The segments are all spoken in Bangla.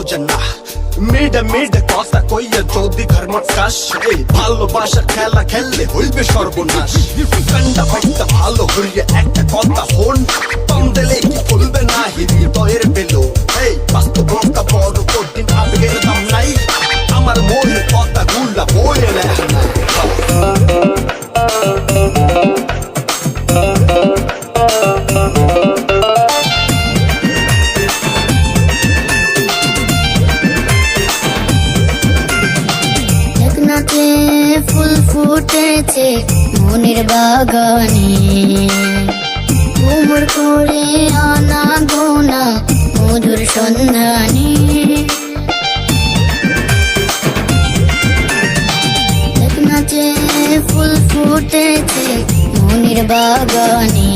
বোঝে না মিডে মিডে কথা কইয়া যদি ঘর মটকাস ভালোবাসা খেলা খেললে হইবে সর্বনাশ কান্ডা ফাইটা ভালো করিয়া একটা কথা হন কম দিলে কি খুলবে না হৃদয়ের পেলো এই বাস্তবতা বড় কঠিন আবেগের দাম নাই আমার মনের কথা গুলা বলে লেখা নাই ফুল ফুটেছে মনের বাগানে ঘুমর করে আনা গোনা মধুর সন্ধানে নাচে ফুল ফুটেছে মনের বাগানে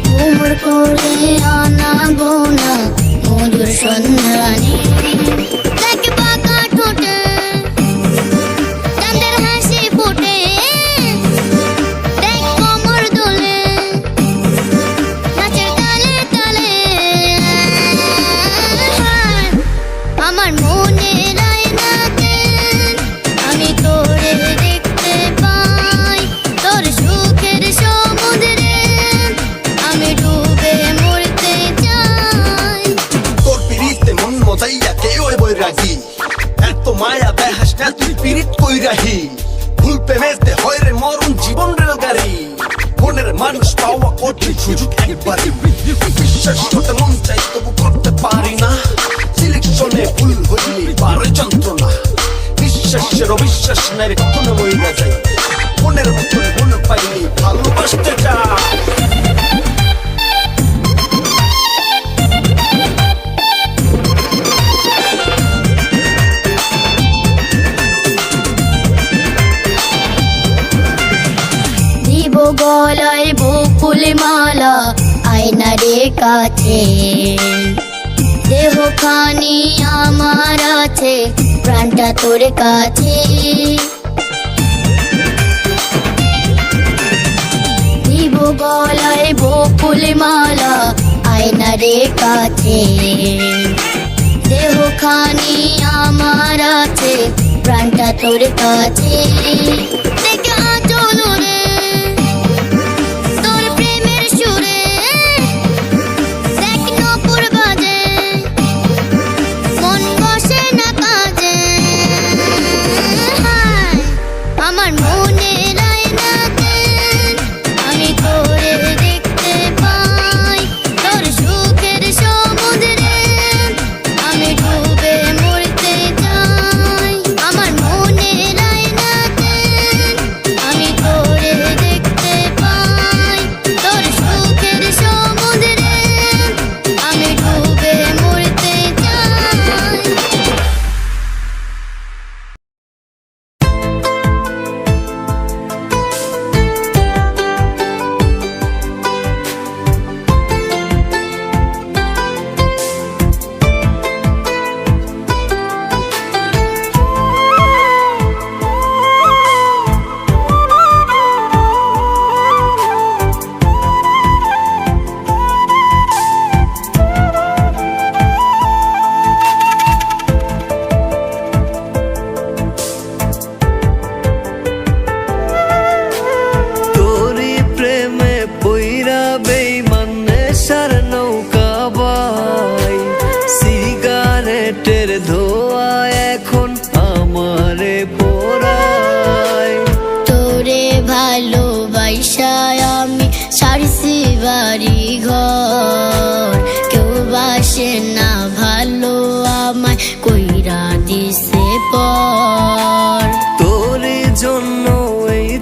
ঘুমর করে আনা গোনা মধুর সন্ধানে এত মায়া দেখাস না তুই পিরিত কই রাহি ভুল প্রেমেতে হয় রে মরণ জীবন রেল গাড়ি মনের মানুষ পাওয়া কঠিন সুযোগ একবারই বিশ্বাস করতে মন চাই তবু করতে পারি না সিলেকশনে ভুল হইলে পারে যন্ত্রণা বিশ্বাসের অবিশ্বাস নাই রে কখনো মইরা যায় মনের মতন ভুল পাইলে ভালোবাসতে যা গলায় বকুল মালা আয়নারে কাছে দেহখানি আমার আছে প্রাণটা তোর কাছে দিব গলায় বকুল মালা আয়নারে কাছে দেহখানি আমার আছে প্রাণটা তোর কাছে চলো রে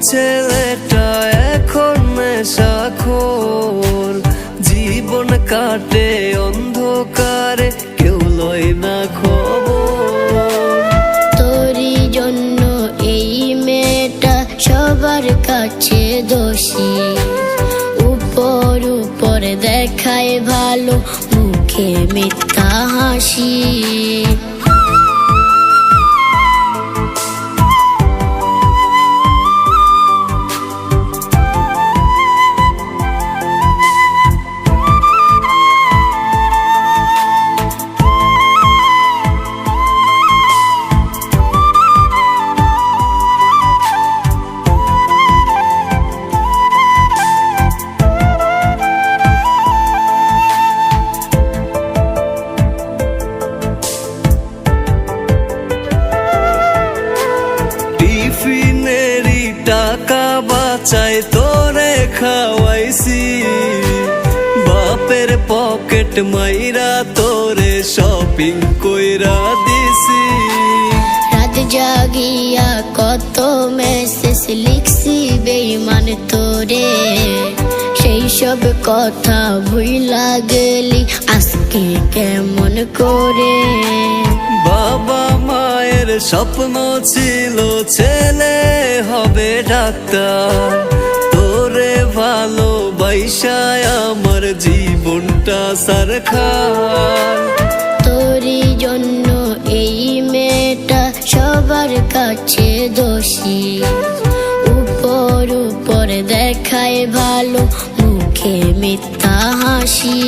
ছেলেটা এখন নেশাখোর জীবন কাটে অন্ধকারে কেউ লয় না খবর তোরই জন্য এই মেয়েটা সবার কাছে দোষী উপর উপর দেখায় ভালো মুখে মিথ্যা হাসি বাঁচাই তোরে খাওয়াইছি, বাপের পকেট মাইরা তোরে শপিং কইরা দিছি। রাত জাগিয়া কত মেসেজ লিখছি বেঈমান তোরে, সেই সব কথা ভুইলা গেলি আজকে কেমন করে। বাবা মায়ের স্বপ্ন ছিল ছেলে হবে ডাক্তার, তোরে ভালোবাসায় আমার জীবনটা সরকার। তোরই জন্য এই মেয়েটা সবার কাছে দোষী, উপর উপর দেখায় ভালো মুখে মিথ্যা হাসি।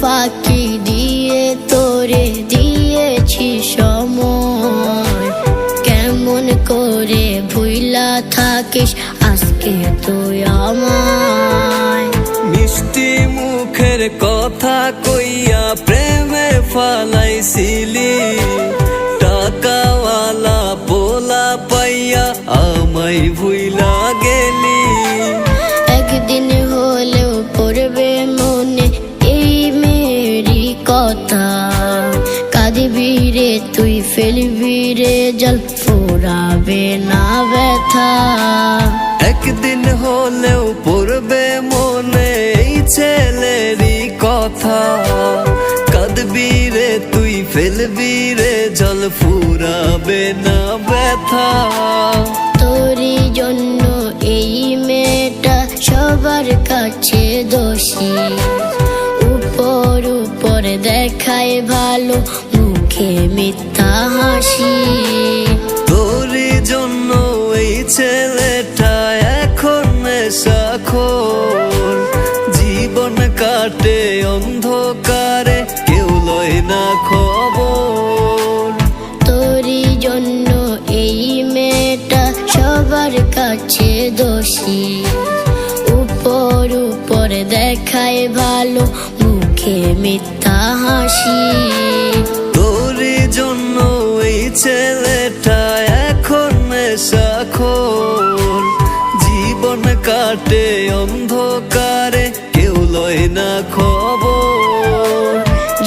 ফাঁকি দিয়ে তোরে দিয়েছি সময়, কেমন করে ভুইলা থাকিস আজকে তুই আমায়। মিষ্টি মুখের কথা কইয়া প্রেমে ফালাইছিলি, টাকাওয়ালা পোলা পাইয়া আমায় ভুইলা গেলি। একদিন হলেও পড়বে মনে এই মেরি কথা, কাঁদবি রে তুই ফেলবি রে জল ফুরাবে না ব্যথা। একদিন হলেও পড়বে মনে এই ছেলেরই কথা, কাঁদবি রে তুই ফেলবি রে জল ফুরাবে না ব্যথা। তোরই জন্য এই মেয়েটা সবার কাছে দোষী, উপর উপর দেখায় ভালো মুখে মিথ্যা হাসি। তোরই জন্য এই ছেলেটা এখন নেশাখোর, জীবন কাটে অন্ধকারে কেউ লয় না খবর। তোরই জন্য এই মেয়েটা সবার কাছে দোষী, উপর উপর দেখায় ভালো মুখে মিথ্যা হাসি। তোরই জন্য এই ছেলেটা এখন নেশাখোর, জীবন কাটে অন্ধকারে কেউ লয় না খবর।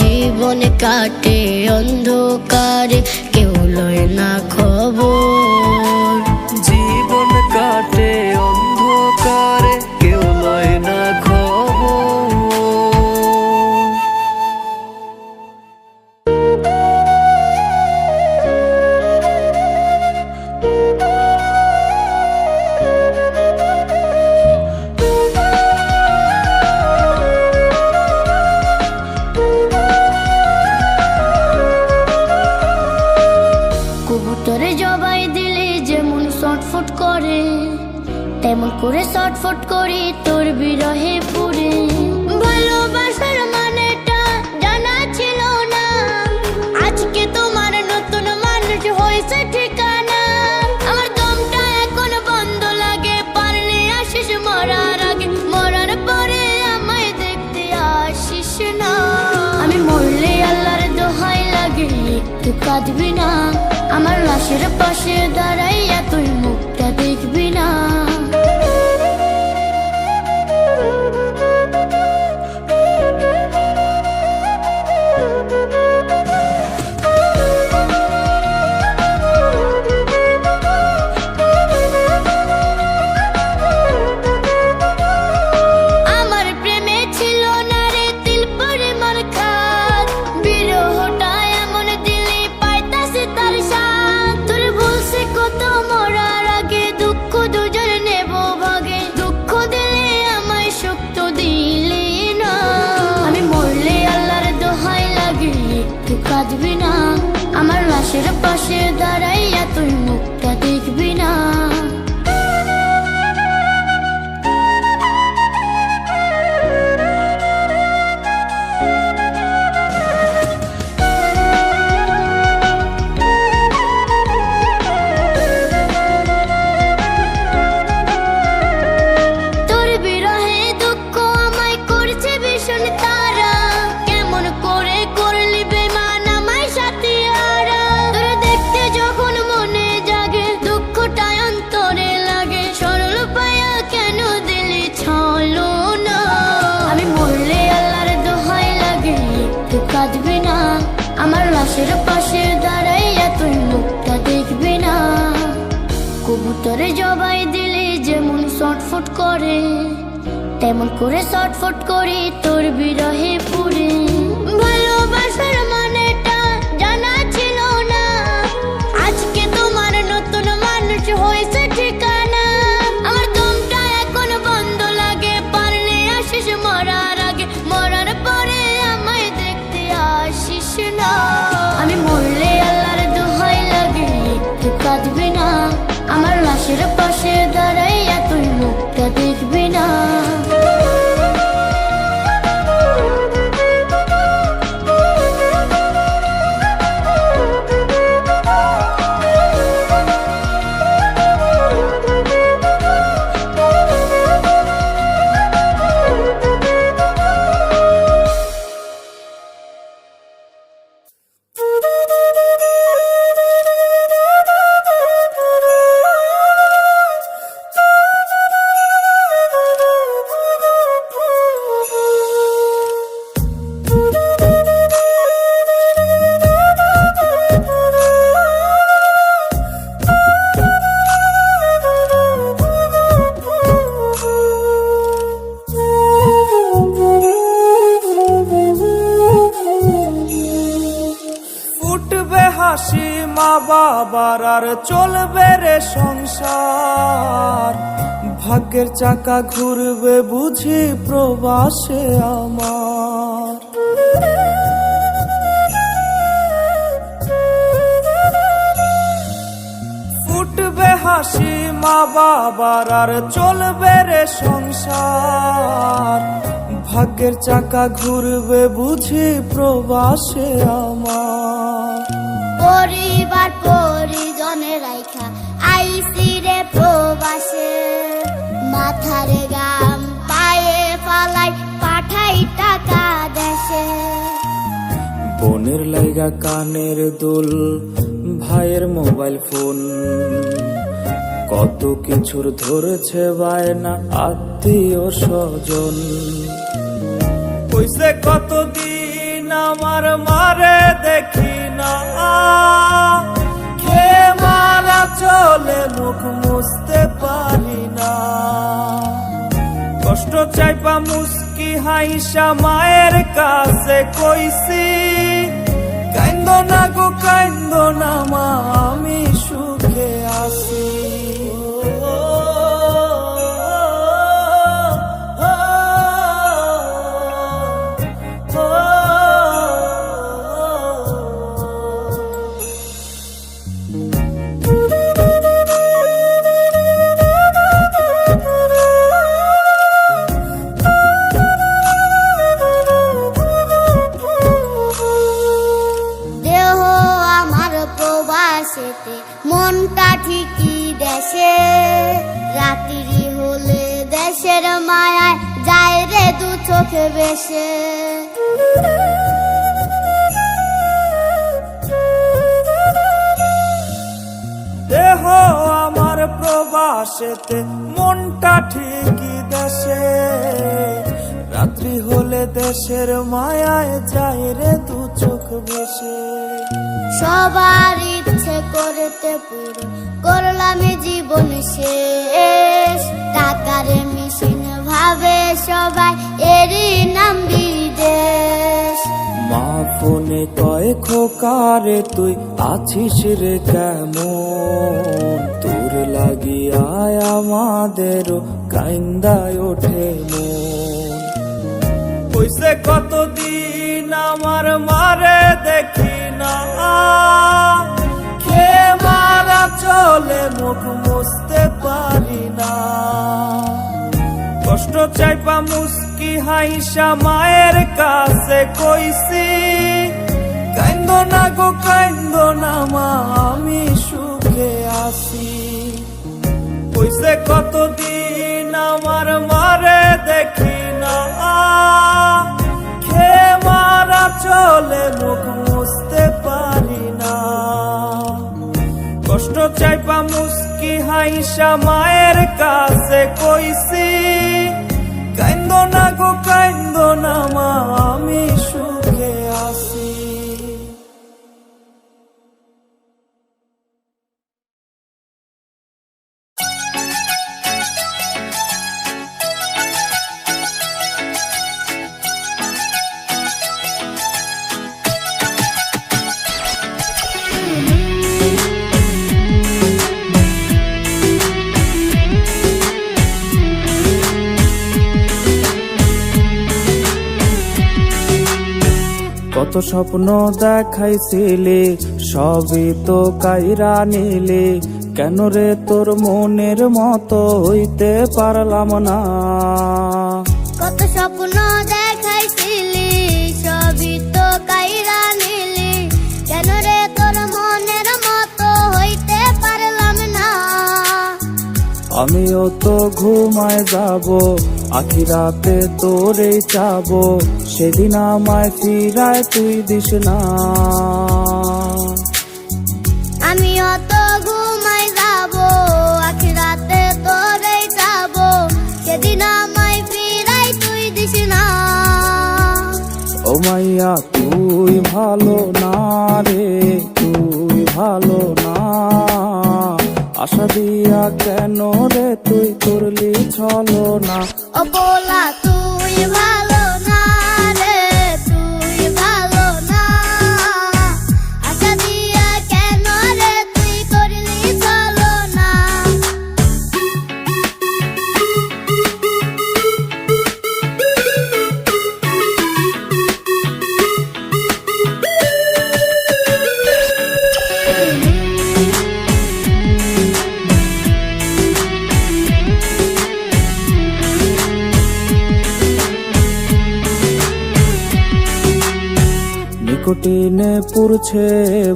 জীবন কাটে অন্ধকারে কেউ লয় না খবর। জীবন কাটে অন্ধকারে কেউ লয় না খবর। কবুতরে জবাই দিলে যেমন ছটফট করে, তেমন করে ছটফট করি তোর বিরহে পুরে। ভালোবাসার মানেটা জানা ছিল না, আজকে তোমার নতুন মানুষ হয়েছে ঠিকানা। আমার দমটা এখন বন্ধ লাগে, পারলে আসিস মরার আগে, মরার পরে আমায় দেখতে আসিস না। আমি মরলে আল্লাহর দোহাই লাগে একটু কাঁদবি না, আমার লাশের পাশে দাঁড়াইয়া তুই মুখটা দেখবি না। আমার প্রেমে ছিল না রে তিল পরিমাণ খাদ, বিরহটা এমন দিলি পাইতাছি তার স্বাদ। তোর বলছে কত পাশে দাঁড়াইয়া তুই মুখটা দেখবি না। তোর বিরহে দুঃখ আমায় করছে ভীষণ তারা, কেমন করে করলি বেমান আমায় সাথিয়ারা। তোর দেখতে যখন মনে জাগে দুঃখটা অন্তরে লাগে, সরল পায়া কেন দিলি ছলো না। আমি মরলে আল্লাহর দোহাই লাগে একটু কাঁদবি না, আমার লাশের পাশে দাঁড়াইয়া তুই মুখটা দেখবি না। কবুতরে জবাই দিলে যেমন ছটফট করে, তেমন করে ছটফট করি তোর বিরহে পুরে। ভালোবাসার মানেটা জানা ছিল না, আজকে তোমার নতুন মানুষ হয়েছে ঠিকানা। আমার দমটা এখন বন্ধ লাগে, পারলে আসিস মরার আগে, মরার পরে আমায় দেখতে আসিস না। আমি মরলে আল্লাহর দোহাই লাগে একটু কাঁদবি না, আমার লাশের পাশে দাঁড়াইয়া তুই মুখটা দেখবি না। উঠবে হাসি মা বাবার আর চলবে রে সংসার, ভাগ্যের চাকা ঘুরবে বুঝি প্রবাসে আমার। উঠবে হাসি মা বাবার আর চলবে রে সংসার, ভাগ্যের চাকা ঘুরবে বুঝি প্রবাসে আমার। পরিবার পরিজনে রাইখা আইসি রে প্রবাসে, মাথারে গাম পায়ে ফালাই পাঠাই টাকা দেশে। বোনের লাইগা কানের দুল, ভাইয়ের মোবাইল ফোন, কত কিছুর ধরেছে বায়না আত্মীয় স্বজন। কইছে কতদিন আমার মারে দেখি না, খেয়ে মারা চলে মুখ মুছতে পারি না। কষ্ট চাইপা মুস্কি হাইসা মায়ের কাছে কইছি, কাইন্দ না গো কাইন্দ না মা, আমি সুখে আছি। দেহ আমার প্রবাসেতে, মনটা ঠিকই দেশে। রাত্রি হলে দেশের মায়ায় যায় রে দু চোখে বেশে। দেহ আমার প্রবাসেতে, মনটা ঠিকই দেশে। রাত্রি হলে দেশের মায়ায় যায় রে দু চোখ বেশে। সবার ইচ্ছে করতে পুরো করলাম জীবন শেষ, টাকারে মেশিন ভাবে সবাই এরই নাম বিদেশ। মা ফোনে কয় খোকারে তুই আছিস রে কেমন, তোর লাগিয়ায় আমাদেরও কাইন্দায় ওঠে মন। কইছে কতদিন আমার মারে দেখি না, চলে মুখ মুছতে পারি না। কষ্ট চাইপা মুস্কি হাইসা মায়ের কাছে কইছি, কাইন্দো না গো কাইন্দো না মা, আমি সুখে আছি। কইছে কতদিন আমার মারে দেখি না, খেয়ে মারা চলে মুখ মুছতে পারি না। কষ্ট চাইপা মুস্কি হাইসা মায়ের কাছে কইছি, কাইন্দো না গো কাইন্দো না মা, আমি সুখে আছি। কত স্বপ্ন দেখাইছিলি, সবই তো কাইরা নিলি, কেন রে তোর মনের মতো হইতে পারলাম না। কত স্বপ্ন দেখাইছিলি, সবই তো কাইরা নিলি, কেন রে তোর মনের মতো হইতে পারলাম না। আমিও তো ঘুমায় যাব, আখিরাতে তোরে চাবো, সেদিন আমায় ফিরায় তুই দিস না। আমিও তো ঘুমাই যাব, আখিরাতে তোরে যাব, সেদিন আমায় ফিরাই তুই দিস না। ও মাইয়া তুই ভালো না রে, তুই ভালো না, আশা দিয়া কেন রে তুই করলি ছলো না। ও বলা তুই ভালো না রে, তুই ভালো না, আশা দিয়া কেন রে তুই করলি চলো না। নিকোটিনে পুরছে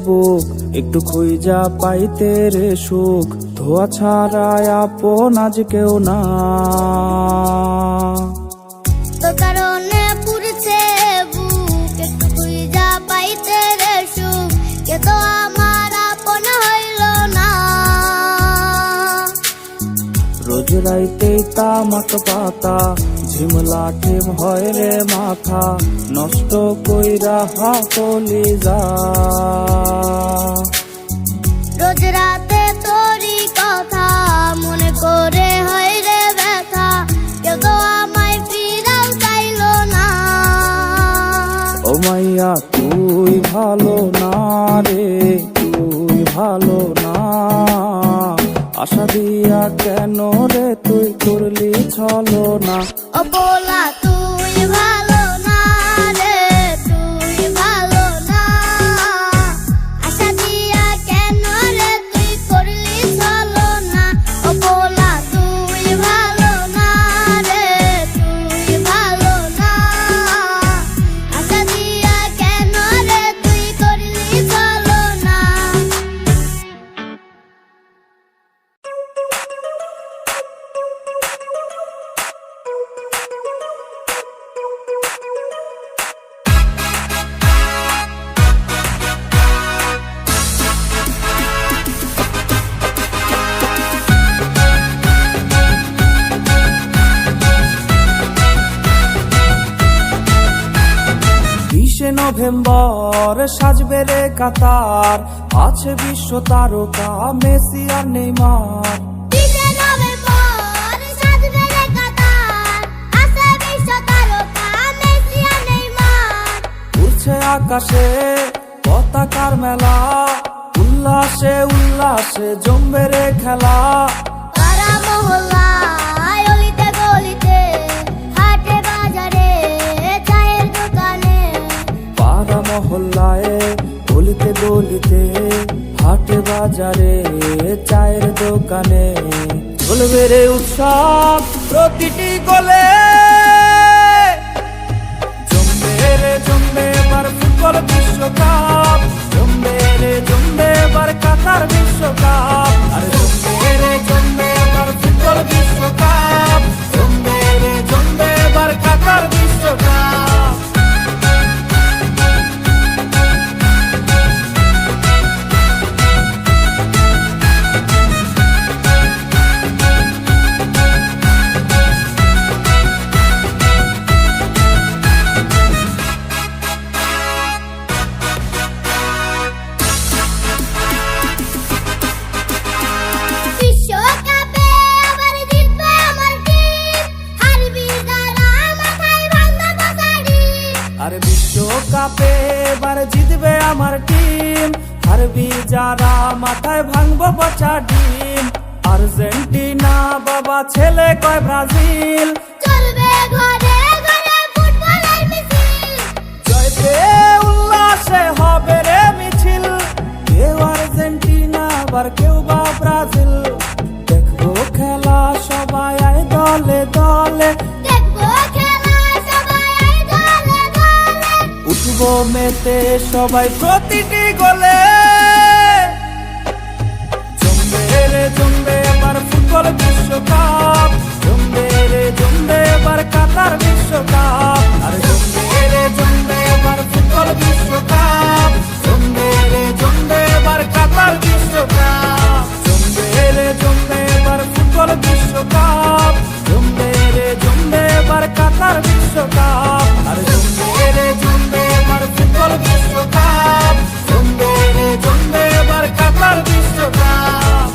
বুক, একটু খুঁজা পাইতে রে সুখ, ধোয়া ছাড়া আপন আজ কেউ না। তোর কারণে পুরছে বুক, একটু খুঁজা পাইতে রে সুখ, কে তো আমার আপন হইল না। রোজ রাইতে তামাক পাতা, ঝিমলা ঠেম হয় রে মাথা, নষ্ট কইরা হাতলি যা। রোজ রাতে তোরই কথা মনে করে হয় রে ব্যথা, কেউ তো আমায় ফিরাও চাইলো না। ও মাইয়া তুই ভালো না রে, তুই ভালো না, আশা দিয়া কেন রে তুই করলি ছলো না। ও বলা তুই ভালো না রে, তুই ভালো না, আশা দিয়া কেন রে তুই করলি চলো না। ও বলা তুই ভালো না রে, তুই ভালো না, আশা দিয়া কেন রে তুই করলি চলো না। নভেম্বর সাজবে রে কাতার, আছে বিশ্ব তারকা মেসি আর নেইমার। উড়ছে আকাশে পতাকার মেলা, উল্লাসে উল্লাসে জমবে রে খেলা। মহল্লায় গলিতে গলিতে হাটে বাজারে চায়ের দোকানে চলবে রে উৎসব প্রতিটি গলে। জমবে রে জমবে এবার ফুটবল বিশ্বকাপ, জমবে রে জমবে এবার কাতার বিশ্বকাপ, আর জমবে রে জমবে এবার ফুটবল বিশ্বকাপ, জমবে রে জমবে এবার কাতার বিশ্বকাপ। বিশ্বকাপে আবার জিতবে আমার টিম, হারবি যারা মাথায় ভাঙবে বসারি। আরে বিশ্বকাপে এবার জিতবে আমার টিম, হারবি যারা মাথায় ভাঙবো পচা ডিম। আর্জেন্টিনা বাবা ছেলে কয় ব্রাজিল, চলবে ঘরে ঘরে ফুটবলের মিছিল। জয় পেয়ে উল্লাসে হবে রে মিছিল। কেউ আর্জেন্টিনা আবার কেউ বা ব্রাজিল, দেখবো খেলা সবাই আয় দলে দলে। দেখবো খেলা সবাই দলে দলে। উঠবো মেতে সবাই প্রতিটি গোলে। জমবে রে জমবে এবার ফুটবল বিশ্বকাপ, জমবে রে জমবে এবার কাতার বিশ্বকাপ, আর জমবে রে জমবে এবার ফুটবল বিশ্বকাপ, জমবে রে জমবে এবার কাতার বিশ্বকাপ, জমবে রে জমবে এবার ফুটবল বিশ্বকাপ, জমবে রে জমবে এবার কাতার বিশ্বকাপ, আর জমবে রে জমবে এবার ফুটবল বিশ্বকাপ, জমবে রে জমবে এবার কাতার বিশ্বকাপ।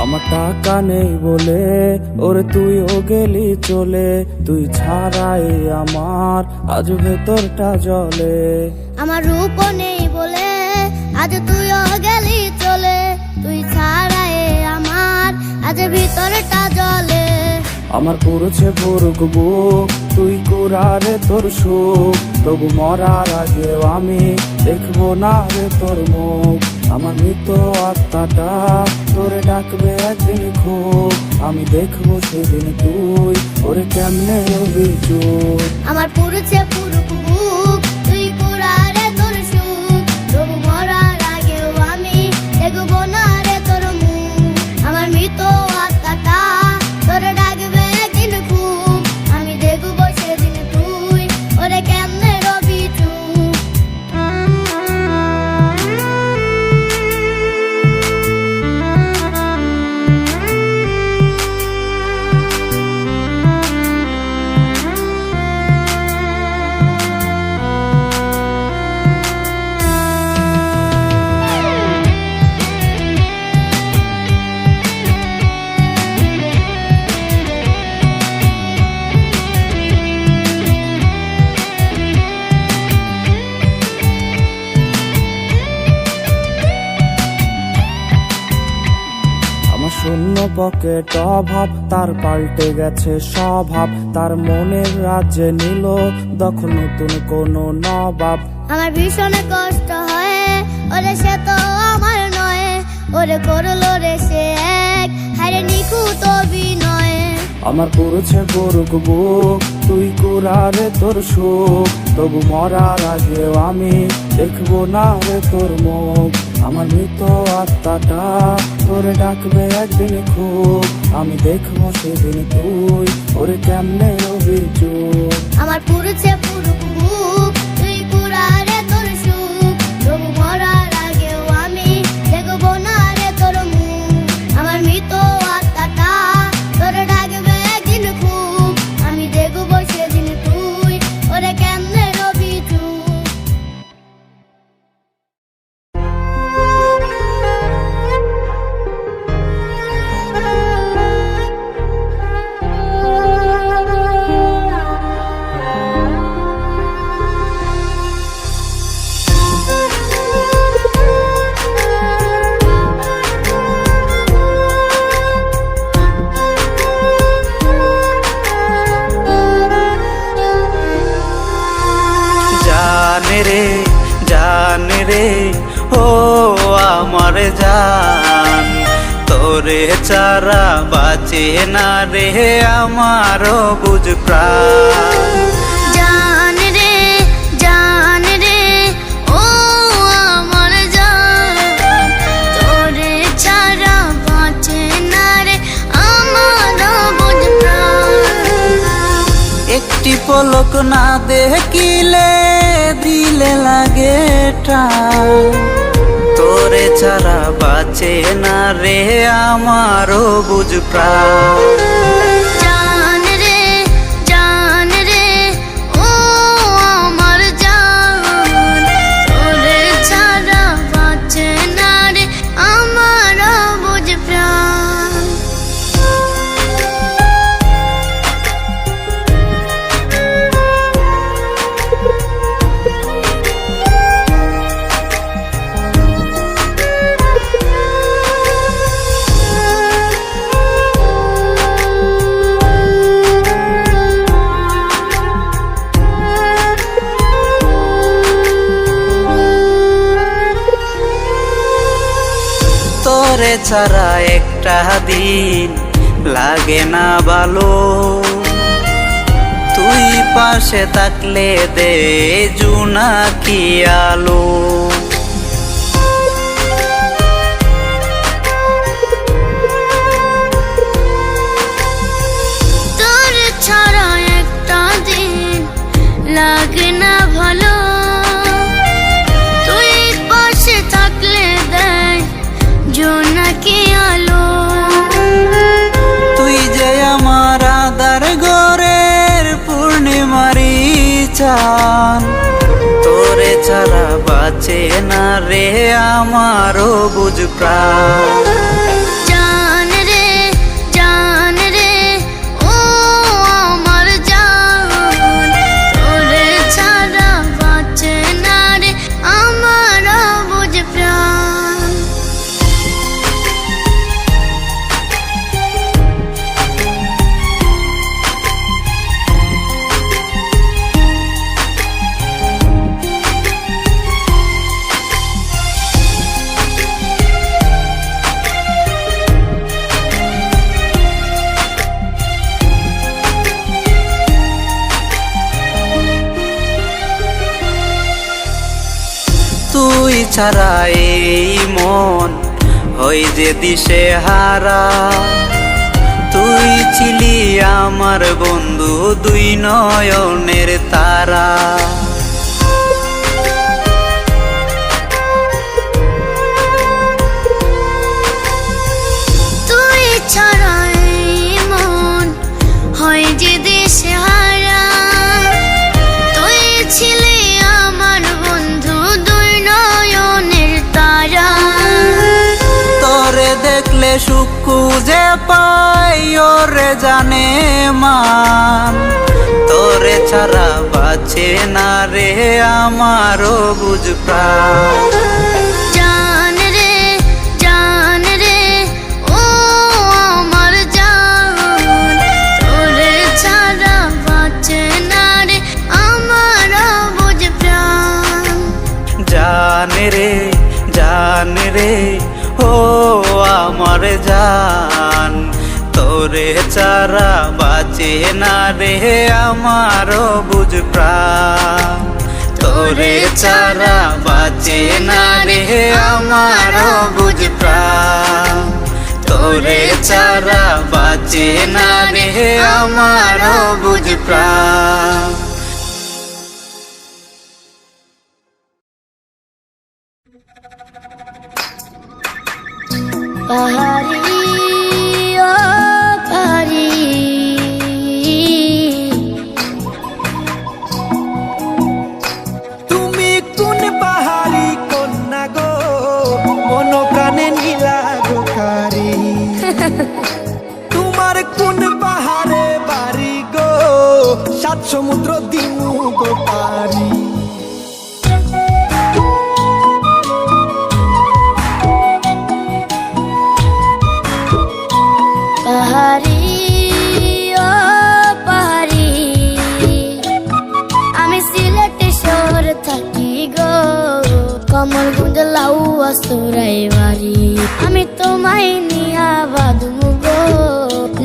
আমার টাকা নেই বলে ওরে তুইও গেলি চলে, তুই ছাড়াই আমার আজ ভেতরটা জ্বলে। আমার রূপ নেই বলে আজ তুইও গেলি চলে, তুই ছাড়াই আমার আজ ভিতরটা জ্বলে। আমার পুরুছে পুরুক বুক, তুই কুরারে তোর সুখ, তবু মরার আগেও আমি দেখবো না রে তোর মুখ। আমার মৃত আত্মাটা তোরে ডাকবে একদিন খুব, আমি দেখবো সেদিন তুই ওরে কেমনে অভিযোগ। আমার পুরুছে পুরুক বুক, তুই কুড়ারে তোর সুখ, তবু মরার আগেও আমি দেখবো না রে তোর মুখ। আমার মৃত আত্মাটা তোর ডাকবে একদিন খুব, আমি দেখবো সেদিন তুই ওরে কেমনে রবি চুপ। শূন্য পকেট অভাব, তার পাল্টে গেছে স্বভাব, তার মনের রাজ্যে নিল দখল নতুন কোন নবাব। আমার ভীষণ কষ্ট হয় ওরে, সে তো আমার নয়, ওরে করলো রে সে এক হারে নিখুঁত অভিনয়। আমার পুরুছে করুক বুক, তুই কুরারে তোর সুখ, তবু মরার আগেও আমি দেখবো না রে তোর মুখ। আমার মৃত আত্মাটা তোরে ডাকবে একদিন খুব, আমি দেখবো সেদিন তুই ওরে কেমনে অভিযোগ। আমার পুরুছে পুরুক বুক, তুই কুড়ারে তোর সুখ, তবু মরার আগেও আমি দেখবো না রে তোর মুখ। আমার মৃত আত্মাটা তোর ডাকবে একদিন খুব, জান রে ও আমার জান, তোরে ছাড়া বাঁচে না রে আমারও বুঝ প্রাণ। জান রে ও আমার জান, তোরে ছাড়া বাঁচে না রে আমার বুঝ প্রাণ। একটি পলক না দেখিলে দিলে লাগে টান, তোরে ছাড়া বাঁচে না রে আমারও বুঝ প্রাণ। জান রে ও আমার জান, তোরে ছাড়া বাঁচে না রে আমার বুঝ প্রাণ। তোরে ছাড়া একটা দিন লাগে না ভালো, তুই পাশে থাকলে দে জোনাকি আলো। তোর ছাড়া একটা দিন লাগে না ভালো, তুই পাশে থাকলে দেয় জোনাকি আলো। তুই যে আমার আদার ঘরের পূর্ণিমারি চান, তোরে ছাড়া বাঁচে না রে আমারও বুঝ প্রাণ। জান রে ও আমার জান, তোরে ছাড়া বাঁচে না রে আমার বুঝ প্রাণ। তুই ছাড়া এই মন হই যে দিশে হারা, তুই ছিলি আমার বন্ধু দুই নয়নের তারা। তুই ছাড়া এই মন হয় যে দিশেহারা, তুই ছিলি আমার বন্ধু দুই নয়নের তারা। তোরে দেখলে সুখ খুঁজে পাই ওরে জানে মান, তোরে ছাড়া বাঁচে না রে আমারও বুঝ প্রাণ। জান রে ও আমার জান, তোরে ছাড়া বাঁচে না রে আমার বুঝ প্রাণ। জান রে ও আমার জান, তোরে ছাড়া বাঁচে না রে আমারও বুঝ প্রাণ। তোরে ছাড়া বাঁচে না রে আমারও বুঝ প্রাণ, তোরে ছাড়া বাঁচে না রে আমারও বুঝ প্রাণ। পাহাড়ি ও পাহাড়ি, তুমি কোন পাহাড়ি কন্যা গো, মন প্রাণে নীলা গোকারি। তোমার কোন পাহাড়ে বাড়ি গো, সাত সমুদ্র দিমু গো পারি। পাহাড়ি ও পাহাড়ি, আমি সিলেটে শহর থাকি চোরাই বাড়ি আমি তোমায় নিয়া বাঁধবো গো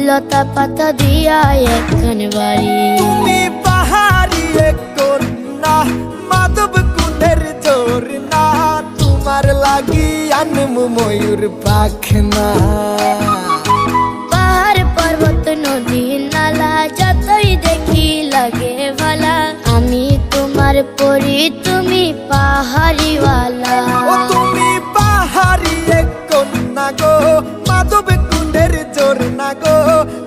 লতা পাতা দিয়া একখান বাড়ি তুমি পাহাড়ি এক কন্যা মাধব কুণ্ডের জোর না তোমার লাগি আনমু ময়ূর পাখনা পাহাড় পর্বত নদী নালা যতই দেখি লাগে ভালা আমি তোমার পরি তুমি পাহাড়িওয়ালা ও তুমি পাহাড়ি এক কন্যা গো মাধব কুণ্ডের জোর না গো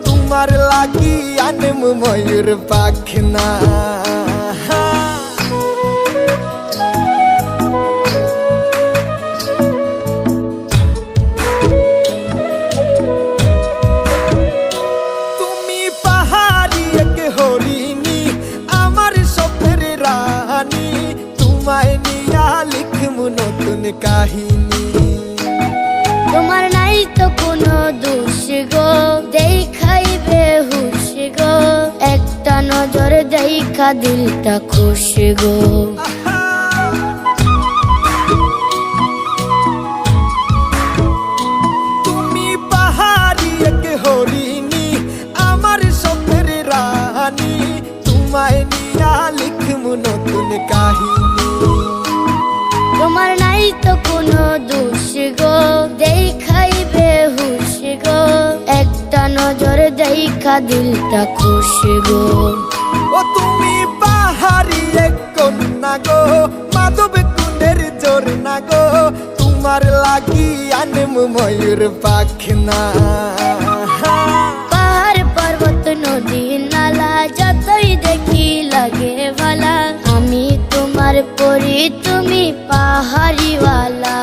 তোমার লাগি আনমু ময়ূর পাখনা তুমি পাহাড়ি এক হরিণী আমার স্বপ্নের রানী তোমায় নিয়া লিখমু নতুন কাহিনী তোমার নাই তো কোনো দোষ গো দেখাইবে হুশ গো একটা নজর দেখা দিলটা খুশ গো তুমি পাহাড়ি এক হরিণী আমার স্বপ্নের রানী তোমায় নিয়া লিখমু নতুন কাহিনী তোমার নাই তো কোনো দোষ গো দেখাইবে হুশ গো একটা নজর দেখা দিলটা খুশ গো ও তুমি পাহাড়ি এক কন্যা গো মাধব কুণ্ডের জোর না গো তোমার লাগি আনমু ময়ূর পাখনা পাহাড় পর্বত নদী নালা যতই দেখি লাগে ভালা আমি তোমার পরি তুমি পাহাড়িওয়ালা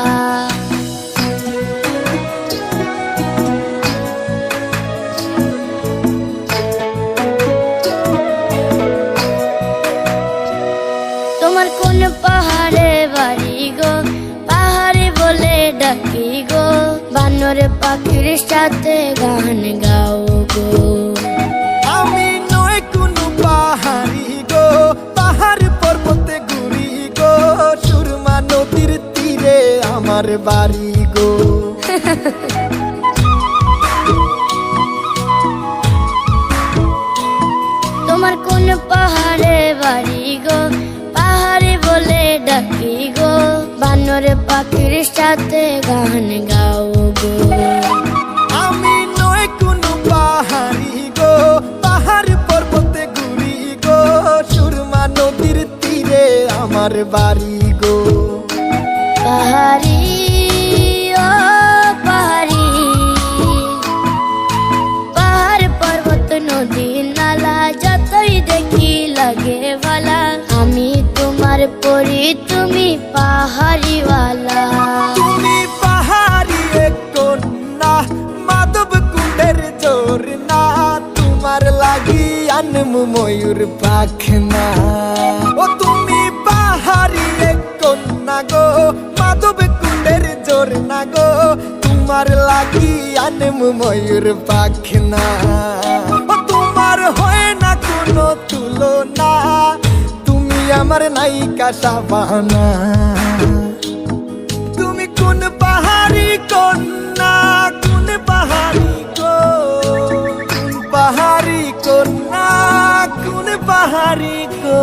তোমার কোন পাহাড়ে বাড়ি গো পাহাড়ে বলে ডাকি গো বানর পাখির সাথে গান গাও গো আমি নয় কোনো পাহাড়ি গো পাহাড় পর্বতে ঘুরি গো সুরমা নদীর তীরে আমার বাড়ি গো তোমার কোন পাহাড়ে বাড়ি গো পাহাড়ে বলে ডাকি গো বানর পাখির সাথে গান গাও গো আমি নয় কোনো পাহাড়ি গো পাহাড় পর্বতে ঘুরি গো সুরমা নদীর তীরে আমার বাড়ি গো পাহাড়ি ও পাহাড়ি পাহাড় পর্বত নদী নালা যতই দেখি লাগে ভালা আমি তোমার পরি তুমি পাহাড়িওয়ালা তুমি পাহাড়ি এক কন্যা মাধব কুণ্ডের জোর না তোমার লাগি আনমু ময়ূর পাখনা ও তুমি পাহাড়ি এক কন্যা গো মাধব কুণ্ডের জোর না গো তোমার লাগি আনমু ময়ূর পাখনা ও তোমার হয় না কোনো তুলনা তুমি আমার নায়িকা শাবানা তুমি কোন পাহাড়ি কন্যা কোন পাহাড়ি গো কোন পাহাড়ি কন্যা কোন পাহাড়ি গো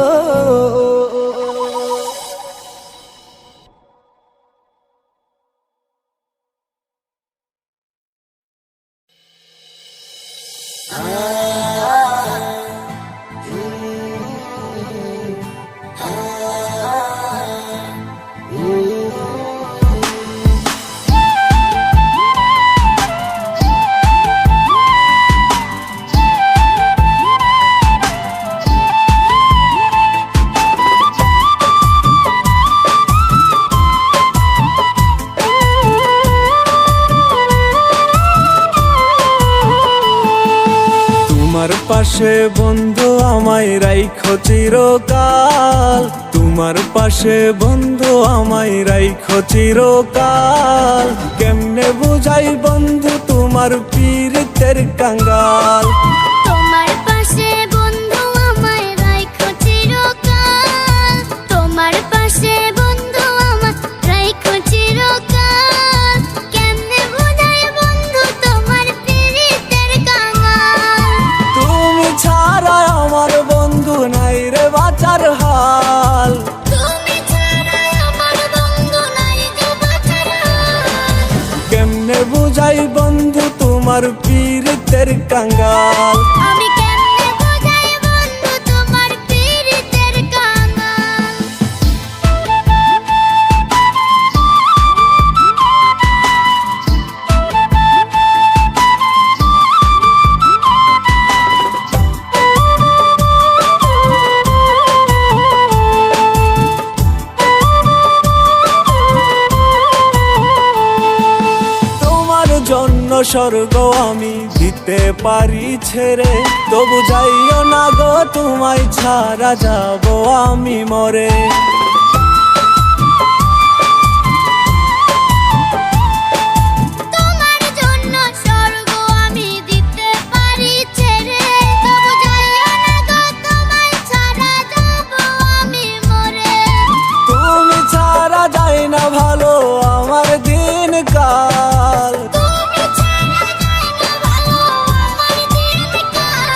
পাশে বন্ধু আমায় রাইখো চিরকাল, তোমার পাশে বন্ধু আমায় রাইখো চিরকাল। কেমনে বুঝাই বন্ধু তোমার পীড়িতের কাঙ্গাল। তোমার পাশে বন্ধু আমায় রাইখো চিরকাল, তোমার পাশে বন্ধু আমায় রাইখো চিরকাল। কাঙ্গাল। আমি কেমনে বোঝাই বন্ধু তোমার পীড়িতের কাঙ্গাল। তোমার জন্য স্বর্গ আমি দিতে পারি ছেড়ে, তবু যাইও না গো তোমায় ছাড়া যাব আমি মরে। তোমার জন্য স্বর্গ আমি দিতে পারি ছেড়ে, তবু যাইও না গো তোমায় ছাড়া যাব আমি মরে। তুমি ছাড়া যাই না ভালো আমার দিনকাল। তুমি ছাড়া যাই না ভালো আমার দিনকাল।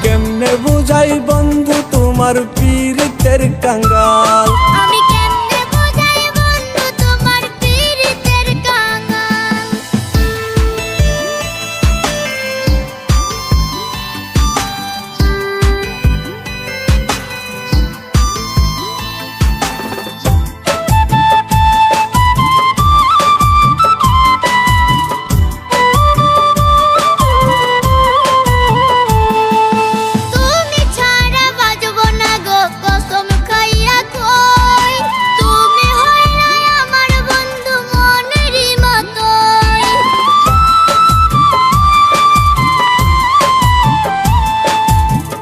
কেমনে বুঝাই বন্ধু তোমার পীড়িতের কাঙ্গাল। আমি কেমনে বোঝাই বন্ধু তোমার পীড়িতের কাঙ্গাল। তুমি ছাড়া বাজবো না গো কসম খাইয়া কই, তুমি হইলে আমার বন্ধু মনেরই মতোই।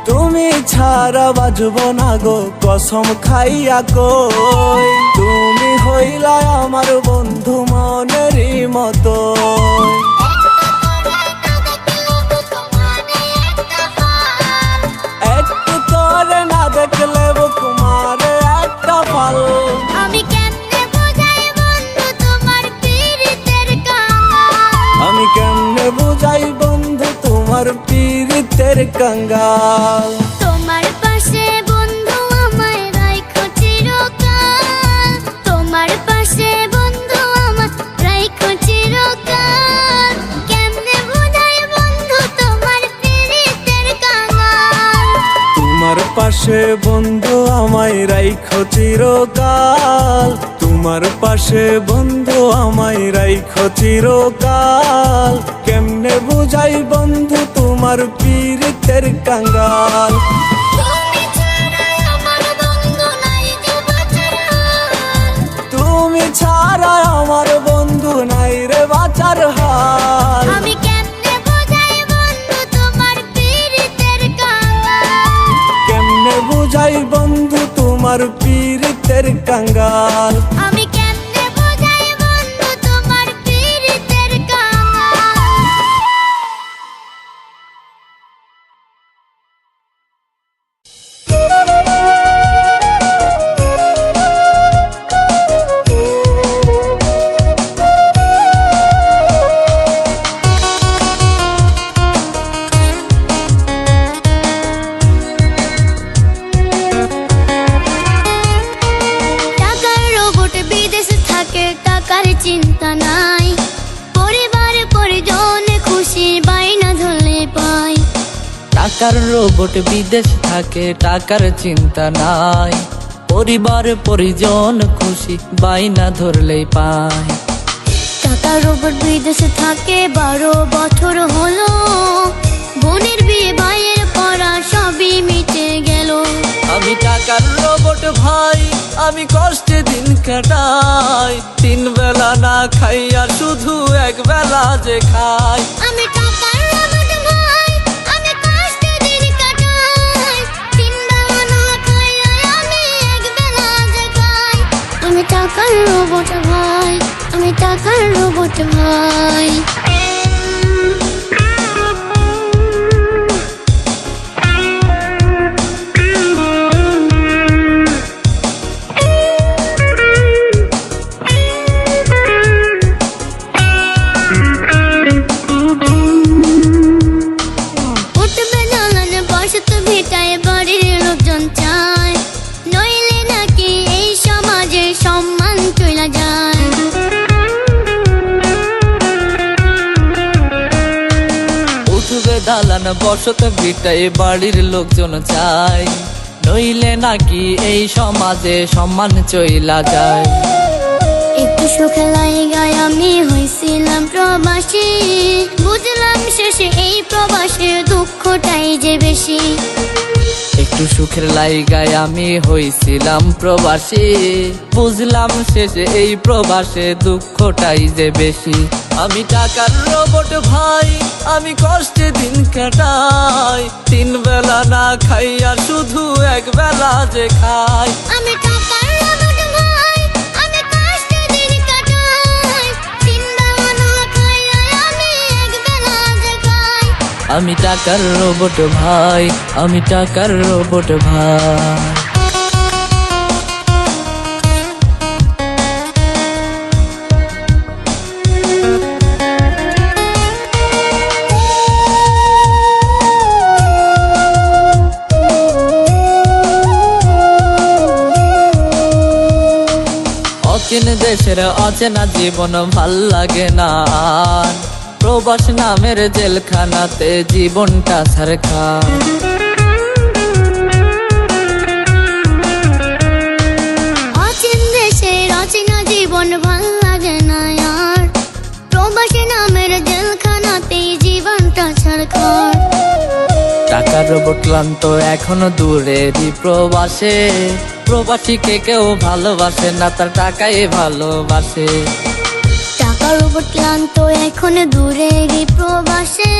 তুমি ছাড়া বাজবো না গো কসম খাইয়া কই, তুমি হইলা আমার বন্ধু মনেরই মতো। একটু তোরে না দেখলে বুকুমারে একটা পাল। আমি কেমনে বোঝাই বন্ধু তোমার পীড়িতের কাঙ্গাল। আমি কেমনে বুঝাই বন্ধু তোমার পীড়িতের কাঙ্গাল। তোমার পাশে বন্ধু আমায় রাইখো চিরকাল। তোমার পাশে বন্ধু আমায় রাইখো চিরকাল। কেমনে বোঝাই বন্ধু তোমার পীড়িতের কাঙ্গাল। তোমার পাশে বন্ধু আমায় রাইখো চিরকাল। তোমার পাশে বন্ধু আমায় রাইখো চিরকাল। কেমনে বুঝাই বন্ধু তোমার পীড়িতের কাঙ্গাল। তুমি ছাড়া আমার বন্ধু নাই যে বাঁচার হাল। তুমি ছাড়া আমার বন্ধু নাই রে বাঁচার হাল। আমি কেমনে বোঝাই বন্ধু তোমার পীড়িতের কাঙ্গাল। কেমনে বুঝাই বন্ধু তোমার পীড়িতের কাঙ্গাল। আমি কেমনে বোঝাই বন্ধু তোমার পীড়িতের কাঙ্গাল। টাকার রোবট বিদেশে থাকে, টাকার চিন্তা নাই। পরিবার পরিজন খুশি বাইনা ধরলে পাই। টাকার রোবট বিদেশ থাকে, টাকার চিন্তা নাই। পরিবার পরিজন খুশি বাইনা ধরলেই পায়। টাকার রোবট বিদেশে থাকে 12 বছর হলো। বোনের বিয়ে ভাইয়ের পড়া সবই মিটে গেল। আমি টাকার রোবট ভাই, আমি কষ্টে দিন কাটাই। 3 বেলা না খাইয়া শুধু 1 বেলা যে খাই। আমি টাকার রোবট ভাই, আমি কষ্টে দিন কাটাই। 3 বেলা না খাইয়া আমি 1 বেলা যে খাই। আমি টাকার রোবট ভাই, আমি টাকার রোবট ভাই। উঠবে দালান বসত ভিটায় বাড়ির লোকজন চায়, নইলে নাকি এই সমাজে সম্মান চলে যায়। উঠবে দালান বসত ভিটায় বাড়ির লোকজন চায়, নইলে নাকি এই সমাজে সম্মান চইলা যায়। একটু সুখে লাইগায় আমি হইছিলাম প্রবাসী, বুঝলাম শেষে এই প্রবাসের দুঃখটাই যে বেশি। একটু সুখের লাইগায় আমি হইছিলাম প্রবাসী, বুঝলাম শেষে এই প্রবাসে দুঃখটাই যে বেশি। আমি টাকার রোবট ভাই, আমি কষ্টে দিন কাটাই, তিন বেলা না খাইয়া শুধু এক বেলা যে খাই। আমি টাকার রোবট ভাই, আমি কষ্টে দিন কাটাই, তিন বেলা না খাইয়া আমি এক বেলা যে খাই। আমি টাকার রোবট ভাই, আমি টাকার রোবট ভাই। অচেন দেশের অচেনা জীবন ভাল লাগে না আর, প্রবাস নামের জেলখানাতে জীবনটা ছারখার। অচিন দেশের অচেনা জীবন ভাল লাগে না আর, প্রবাসী নামের জেলখানাতে জীবনটা ছারখার। টাকার রোবট ক্লান্ত এখনো দূরেরই প্রবাসে, প্রবাসীকে কেউ ভালোবাসে না, তার টাকাই ভালোবাসে। টাকার রোবট ক্লান্ত এখন দূরেরই প্রবাসে,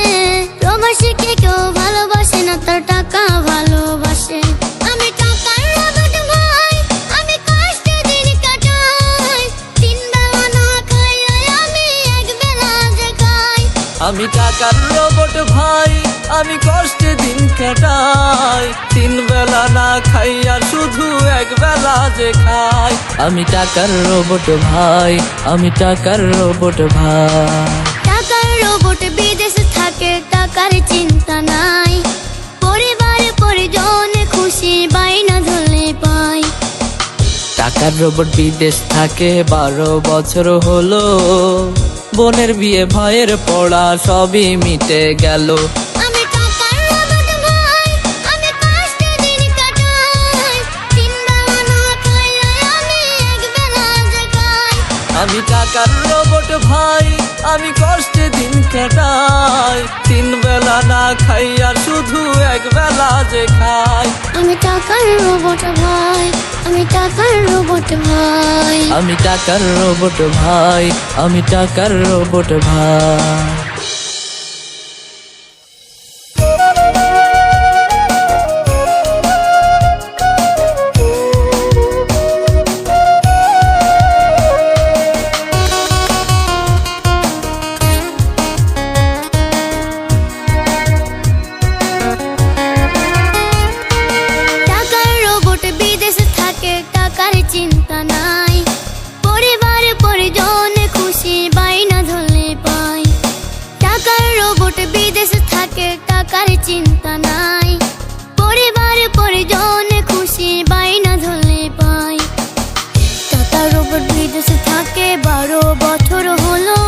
প্রবাসীকে কেউ ভালোবাসে না, তার টাকা ভালোবাসে। আমি টাকার রোবট ভাই, আমি কষ্টে দিন কাটাই, তিন বেলা না খাইয়া আমি এক বেলা যে খাই। আমি টাকার রোবট ভাই, আমি কষ্টে দিন কাটাই, তিন বেলা না খাইয়া শুধু এক বেলা যে খাই। আমি টাকার রোবট ভাই, আমি টাকার রোবট ভাই। টাকার রোবট বিদেশে থাকে, টাকার চিন্তা নাই, পরিবার পরিজন খুশি বাইনা ধরলে পাই। টাকার রোবট বিদেশ থাকে 12 বছর হলো, বোনের বিয়ে ভাইয়ের পড়া সবই মিটে গেল। আমি টাকার রোবট ভাই, আমি কষ্টে দিন কাটাই, তিন বেলা না খাইয়া আমি এক বেলা যে খাই। আমি টাকার রোবট ভাই, আমি কষ্টে দিন কাটাই, তিন বেলা না খাইয়া শুধু এক বেলা যে খাই। আমি টাকার রোবট ভাই, আমি টাকার রোবট ভাই। আমি টাকার রোবট ভাই, আমি টাকার রোবট ভাই। টাকার রোবট বিদেশে থাকে, টাকার চিন্তা নাই, পরিবার পরিজন খুশি বাইনা ধরলে পাই। টাকার রোবট বিদেশে থাকে, টাকার চিন্তা নাই, পরিবার পরিজন খুশি বাইনা ধরলে পাই। টাকার রোবট বিদেশে থাকে 12 বছর হলো,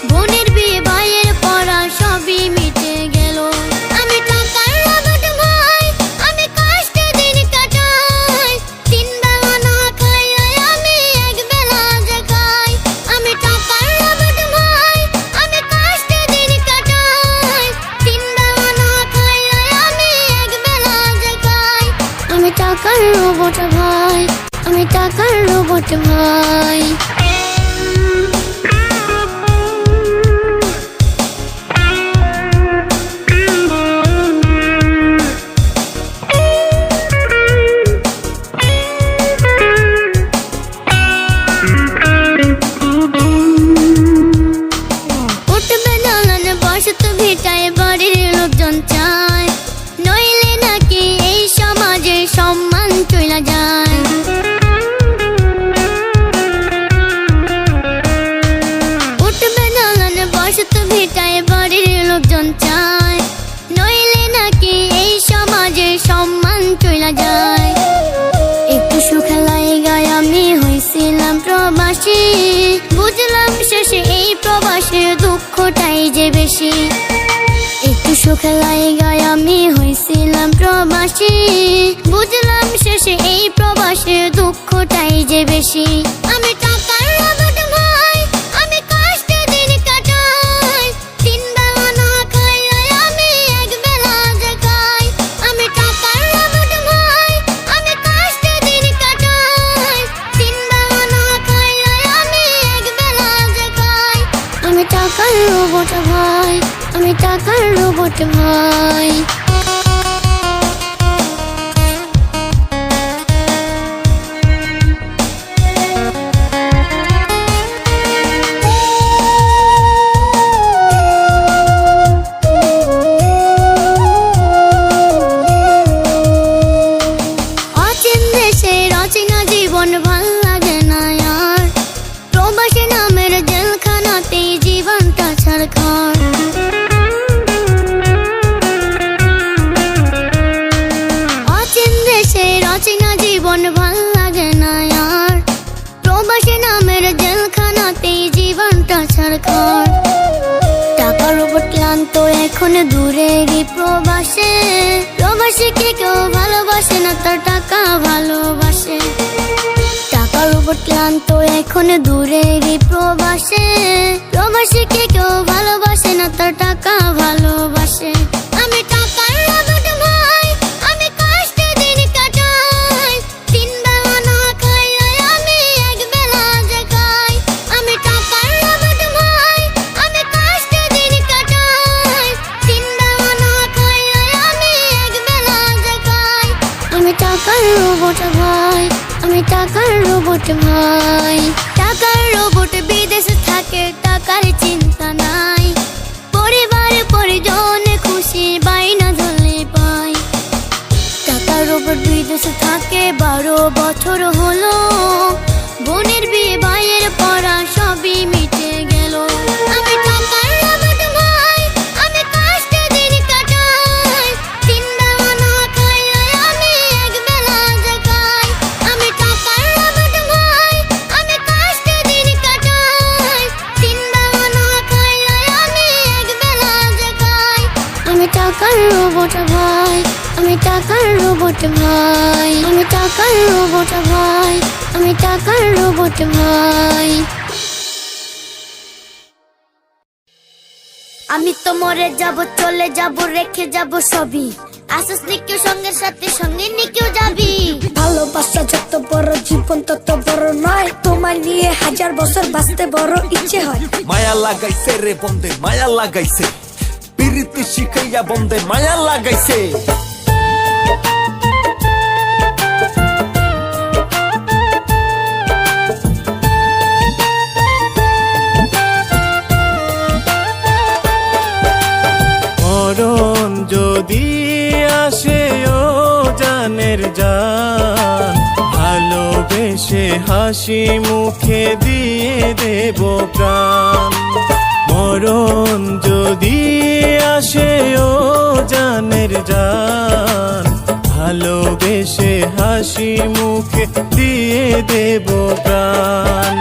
বোনের বিয়ে ভাইয়ের পড়া সবই মিটে গেল। আমি টাকার রোবট ভাই, আমি কষ্টে দিন কাটাই, তিন বেলা না খাইয়া আমি এক বেলা যে খাই। আমি টাকার রোবট ভাই, আমি কষ্টে দিন কাটাই, তিন বেলা না খাইয়া আমি এক বেলা যে খাই। আমি টাকার রোবট ভাই, আমি টাকার রোবট ভাই। উঠবে দালান বসত ভিটায় বাড়ির লোকজন চায়, নইলে নাকি এই সমাজে সম্মান চইলা যায়। উঠবে দালান বসত ভিটায় বাড়ির লোকজন চায়, নইলে নাকি এই সমাজে সম্মান চইলা যায়। একটু সুখে লাইগায় আমি হইছিলাম প্রবাসী, বুঝলাম শেষে এই প্রবাসের দুঃখটাই যে বেশি। একটু সুখের লাইগায় আমি হইছিলাম প্রবাসী, বুঝলাম শেষে এই প্রবাসের দুঃখটাই যে বেশি। আমি টাকার রোবট ভাই, আমি কষ্টে দিন কাটাই, তিন বেলা না খাইয়া আমি এক বেলা যে খাই। আমি টাকার রোবট ভাই, আমি কষ্টে দিন কাটাই, তিন বেলা না খাইয়া আমি এক বেলা যে খাই। আমি টাকার রোবট ভাই, আমি টাকার রোবট ভাই। অচিন দেশের অচেনা জীবন ভাল লাগে না আর, প্রবাসী নামের জেলখানাতেই জীবনটা ছাড়খাড়। অচিন দেশের অচেনা জীবন ভাল লাগে না আর, প্রবাসী নামের জেলখানাতেই জীবনটা ছাড়খাড়। টাকার উপর ক্লান্ত এখন দূরেরই প্রবাসে, প্রবাসীকে কেউ ভালোবাসে না, তার টাকা ভালোবাসে। টাকার উপর ক্লান্ত এখন দূরেরই প্রবাসে, প্রবাসীকে কেউ ভালোবাসে না, তার টাকা ভালোবাসে। আমি টাকার রোবট ভাই, আমি কষ্টে দিন কাটাই, তিন বেলা না খাইয়া আমি এক বেলা যে খাই। আমি টাকার রোবট ভাই, আমি কষ্টে দিন কাটাই, তিন বেলা না খাইয়া আমি এক বেলা যে খাই। আমি টাকার রোবট ভাই, আমি টাকার রোবট ভাই। টাকার রোবট বিদেশে থাকে, টাকার চিন্তা নাই, পরিবার পরিজন খুশি বাইনা ধরলে পাই। টাকার রোবট বিদেশে থাকে 12 বছর হলো, বোনের বিয়ে ভাইয়ের পড়া সবই মিটে গেল। আমি টাকার রোবট ভাই, আমি কষ্টে দিন কাটাই, তিন বেলা না খাইয়া আমি এক বেলা যে খাই। আমি টাকার রোবট ভাই, আমি কষ্টে দিন কাটাই, তিন বেলা না খাইয়া আমি এক বেলা যে খাই। আমি টাকার রোবট ভাই, আমি টাকার রোবট ভাই। আমি টাকার রোবট ভাই, আমি টাকার রোবট ভাই। আমি তো মরে যাব, চলে যাব, রেখে যাব সবই, আসিস নিকেও সঙ্গের সাথে সঙ্গে নিকেও যাবি। ভালোবাসা যত বড় জীবন তত বড় নয়, তোমায় নিয়ে 1000 বছর বাঁচতে বড় ইচ্ছে হয়। মায়া লাগাইছে রে বন্দে, মায়া লাগাইছে, পিরিতি শিখাইয়া বন্দে মায়া লাগাইছে। মরণ যদি আসে ও জানের জান, ভালোবেসে হাসি মুখে দিয়ে দেব প্রাণ। মরণ যদি আসে ও জানের জান, ভালোবেসে হাসি মুখে দিয়ে দেব প্রাণ।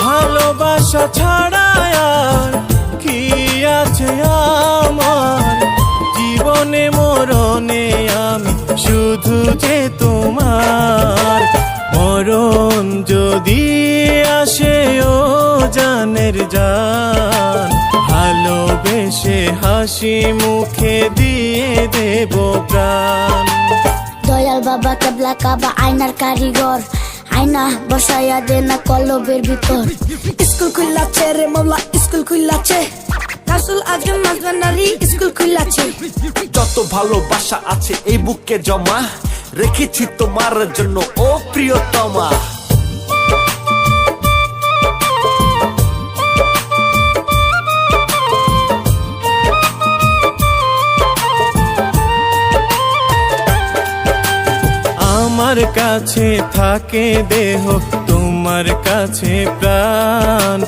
ভালোবাসা ছাড়া আর কি আছে আমার, জীবনে মরণে আমি শুধু যে তোমার। মরণ যদি আসে ও জানের জান, ভালোবেসে হাসি মুখে দিয়ে দেব প্রাণ। দয়াল বাবা কেবলা কাবা আয়নার কারিগর, আয়না বসাইয়া দে না কলবের ভিতর। স্কুল খুললাছে রে মৌলা, স্কুল খুললাছে, রাসূল আজম মাজবান্ডারি স্কুল খুললাছে। যত ভালোবাসা আছে এই বুকে জমা, রেখেছি তোমার জন্য ও প্রিয়তমা। আমার কাছে থাকে দেহ, তোমার কাছে প্রাণ।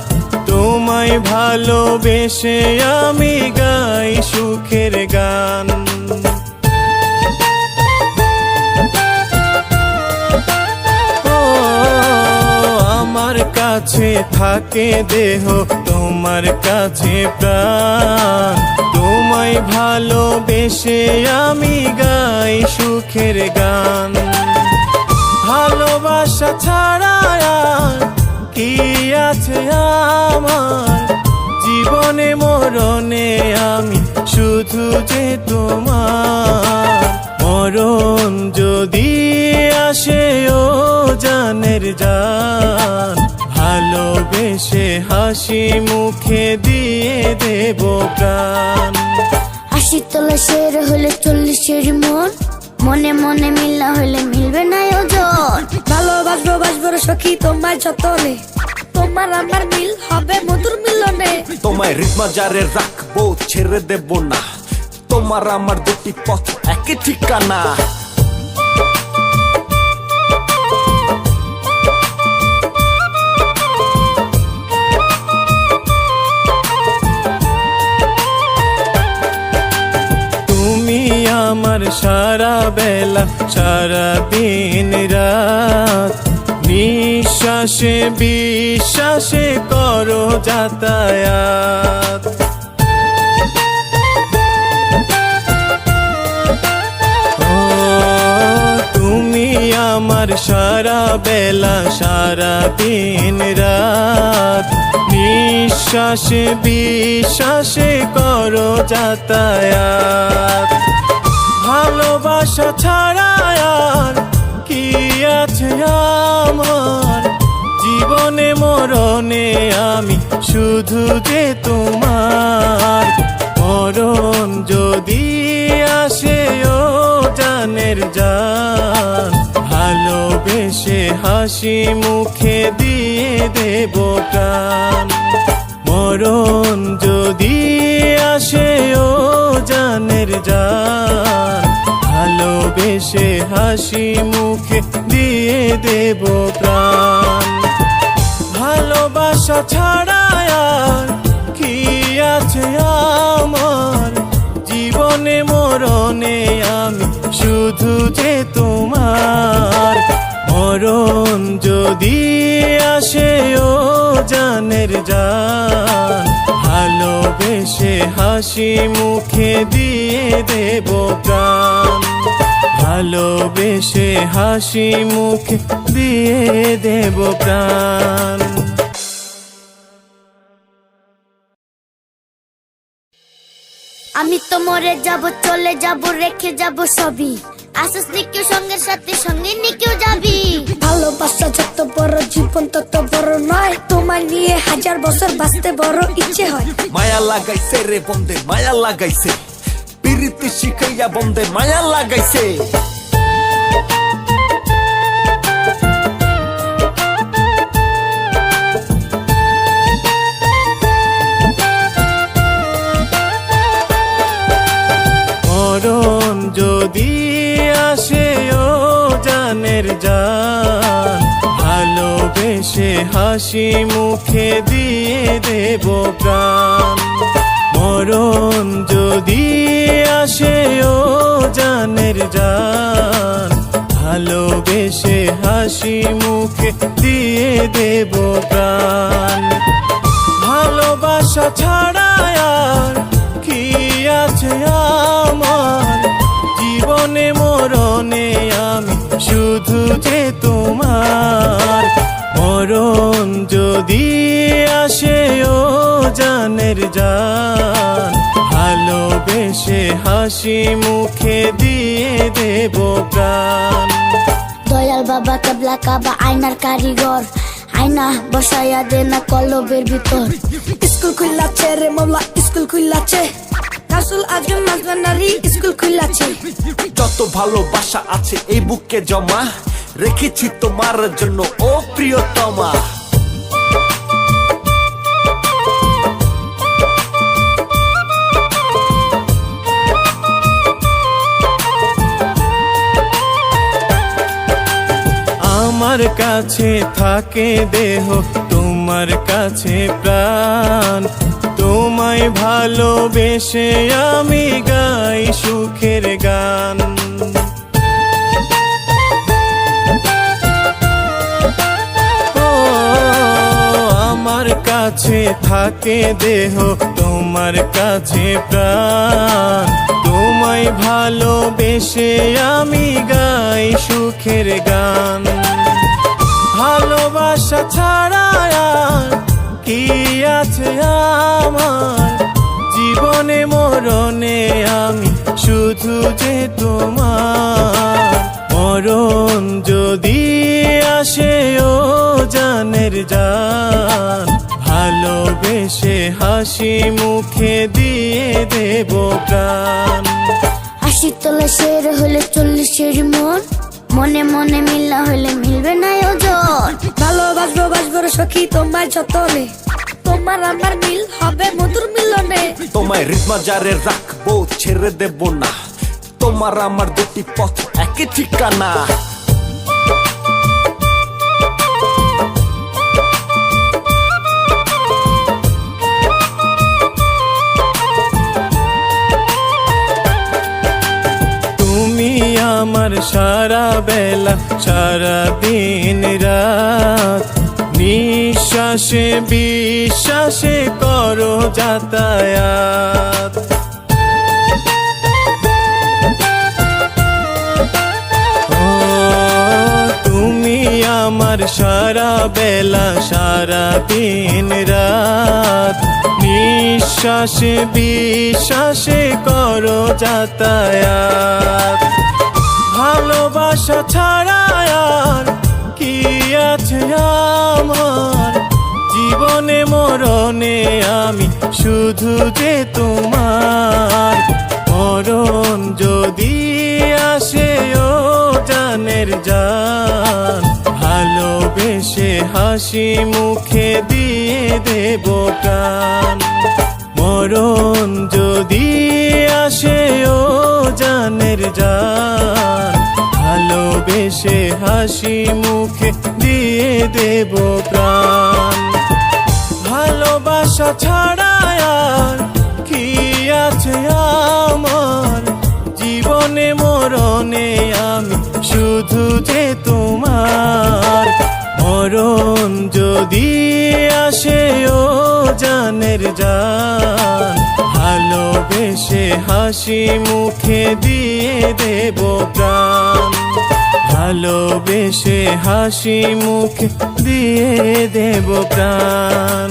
তোমায় ভালোবেসে আমি গাই সুখের গান। ও আমার কাছে থাকে দেহ, তোমার কাছে প্রাণ, তোমায় ভালোবেসে আমি গাই সুখের গান। ভালোবাসা ছাড়া আর কি আছে আমার, জীবনে মরণে আমি শুধু যে তোমার। মরণ যদি আসে ও জানের জান, ভালোবেসে হাসি মুখে দিয়ে দেব প্রাণ। 80 তলা শের হলে 40-এর মন, মনে মনে মিল হলে মিলবে না ওজন। ভালোবাসবো বাসবো রে সখী তোমার যতনে, তোমার আমার মিল হবে মধুর মিলনে। তোমায় হৃদমাজারে রাখবো, ছেড়ে দেব না, তোমার আমার দুটি পথ একই ঠিকানা। তুমি আমার সারা বেলা সারা দিন রাত, নিঃশ্বাসে বিশ্বাসে করো যাতায়াত। তুমি আমার সারা বেলা সারা দিন রাত, নিঃশ্বাসে বিশ্বাসে করো যাতায়াত। ভালোবাসা ছাড়া আর কি আছে আমার, জীবনে মরণে আমি শুধু যে তোমার। মরণ যদি আসে ও জানের জান, ভালোবেসে হাসি মুখে দিয়ে দেব প্রাণ। মরণ যদি আসে ও জানের জান, ভালোবেসে হাসি মুখে দিয়ে দেব প্রাণ। ভালোবাসা ছাড়া আর কি আছে আমার, জীবনে মরণে আমি শুধু যে তোমার। মরণ যদি আসে ও জানের জান, ভালোবেসে হাসি মুখে দিয়ে দেব প্রাণ। ভালোবেসে হাসি মুখে দিয়ে দেব প্রাণ। আমি তো মরে যাব, চলে যাব, রেখে যাব সবই। আসিস নিকেও সঙ্গের সাথে, সঙ্গে নিকেও যাবি। ভালোবাসা যত বড় জীবন তত বড় নয়, তোমায় নিয়ে 1000 বছর বাঁচতে বড় ইচ্ছে হয়। মায়া লাগাইছে রে বন্দে, মায়া লাগাইছে, পিরিতি শিখাইয়া বন্দে মায়া লাগাইছে। মরণ যদি আসে ও জানের জান, ভালোবেসে হাসি মুখে দিয়ে দেব প্রাণ। মরণ যদি আসে ও জানের জান, ভালোবেসে হাসি মুখে দিয়ে দেব প্রাণ। ভালোবাসা ছাড়া আর কি আছে আমার, জীবনে মরণে আমি শুধু যে তোমার। মরণ যদি আসে ও জানের জান, ভালোবেসে হাসি মুখে দিয়ে দেব প্রাণ। দয়াল বাবা কেবলা কাবা আয়নার কারিগর, আয়না বসাইয়া দে না কলবের ভিতর। স্কুল খুললাছে রে মৌলা, স্কুল খুললাছে, রাসূল আজম মাজমানারি স্কুল খুললাছে। যত ভালোবাসা আছে এই বুকে জমা, রেখেছি তোমার জন্য ও প্রিয়তমা। আমার কাছে থাকে দেহ, তোমার কাছে প্রাণ। তোমায় ভালোবেসে আমি গাই সুখের গান। ও আমার কাছে থাকে দেহ, তোমার কাছে প্রাণ। তোমায় ভালোবেসে আমি গাই সুখের গান। ভালোবাসা ছাড়া আর কি আছে আমার, জীবনে মরণে আমি শুধু যে তোমার। মরণ যদি আসে ও জানের জান, ভালোবেসে হাসি মুখে দিয়ে দেব প্রাণ। 80 তলা শের হলে 40-এর মন, মনে মনে মিলা হলে মিলবে না ওজন। ভালোবাসবো বাসবো রে সখী তোমার যতনে, তোমার আমার মিল হবে মধুর মিলনে। তোমায় রিদমাজারে রাখবো, ছেড়ে দেব না, তোমার আমার দুটি পথ একই ঠিকানা। তুমি আমার সারা বেলা সারা দিন রাত, নিঃশ্বাসে বিশ্বাসে করো যাতায়াত। তুমি আমার সারা বেলা সারা দিন রাত, নিঃশ্বাসে বিশ্বাসে করো যাতায়াত। ভালোবাসা ছাড়া আর কি আছে আমার, জীবনে মরণে আমি শুধু যে তোমার। মরণ যদি আসে ও জানের জান, ভালোবেসে হাসি মুখে দিয়ে দেব প্রাণ। মরণ যদি আসে ও জানের জান, ভালোবেসে হাসি মুখে দিয়ে দেব প্রাণ। ভালোবাসা ছাড়া আর কি আছে আমার, জীবনে মরণে আমি শুধু যে তোমার। মরণ যদি আসে ও জানের জান, ভালোবেসে হাসি মুখে দিয়ে দেব প্রাণ। ভালোবেসে হাসি মুখে দিয়ে দেব প্রাণ।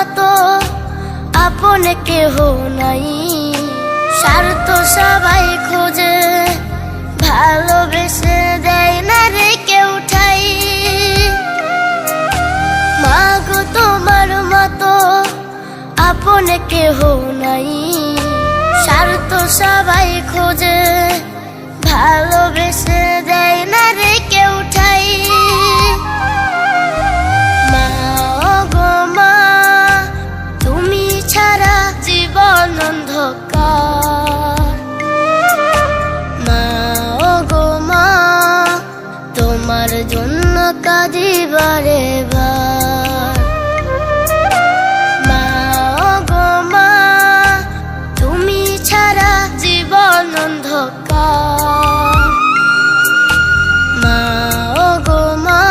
মতো আপন কেহ নাই, স্বার্থ সবাই খোঁজে, ভালোবেসে দেয় না রে কেউ ঠাই। মাগো তোমার মতো আপন কেহ নাই, স্বার্থ সবাই খোঁজে, ভালোবেসে দেয় না রে কেউ ঠাই। মা গো মা, তুমি ছাড়া জীবন অন্ধকার। মা গো মা, তোমার জন্য কাঁদি বারে বার। মা গো মা, তুমি ছাড়া জীবন অন্ধকার। মা গো মা,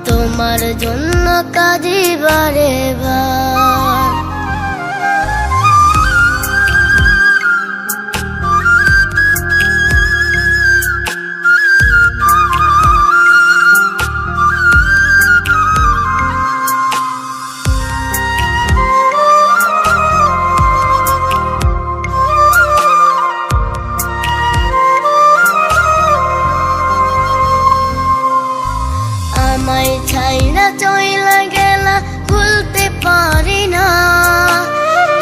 তোমার জন্য কাঁদি বারে বার। আমায় ছাইরা চইলা গেলা, ভুলতে পারি না।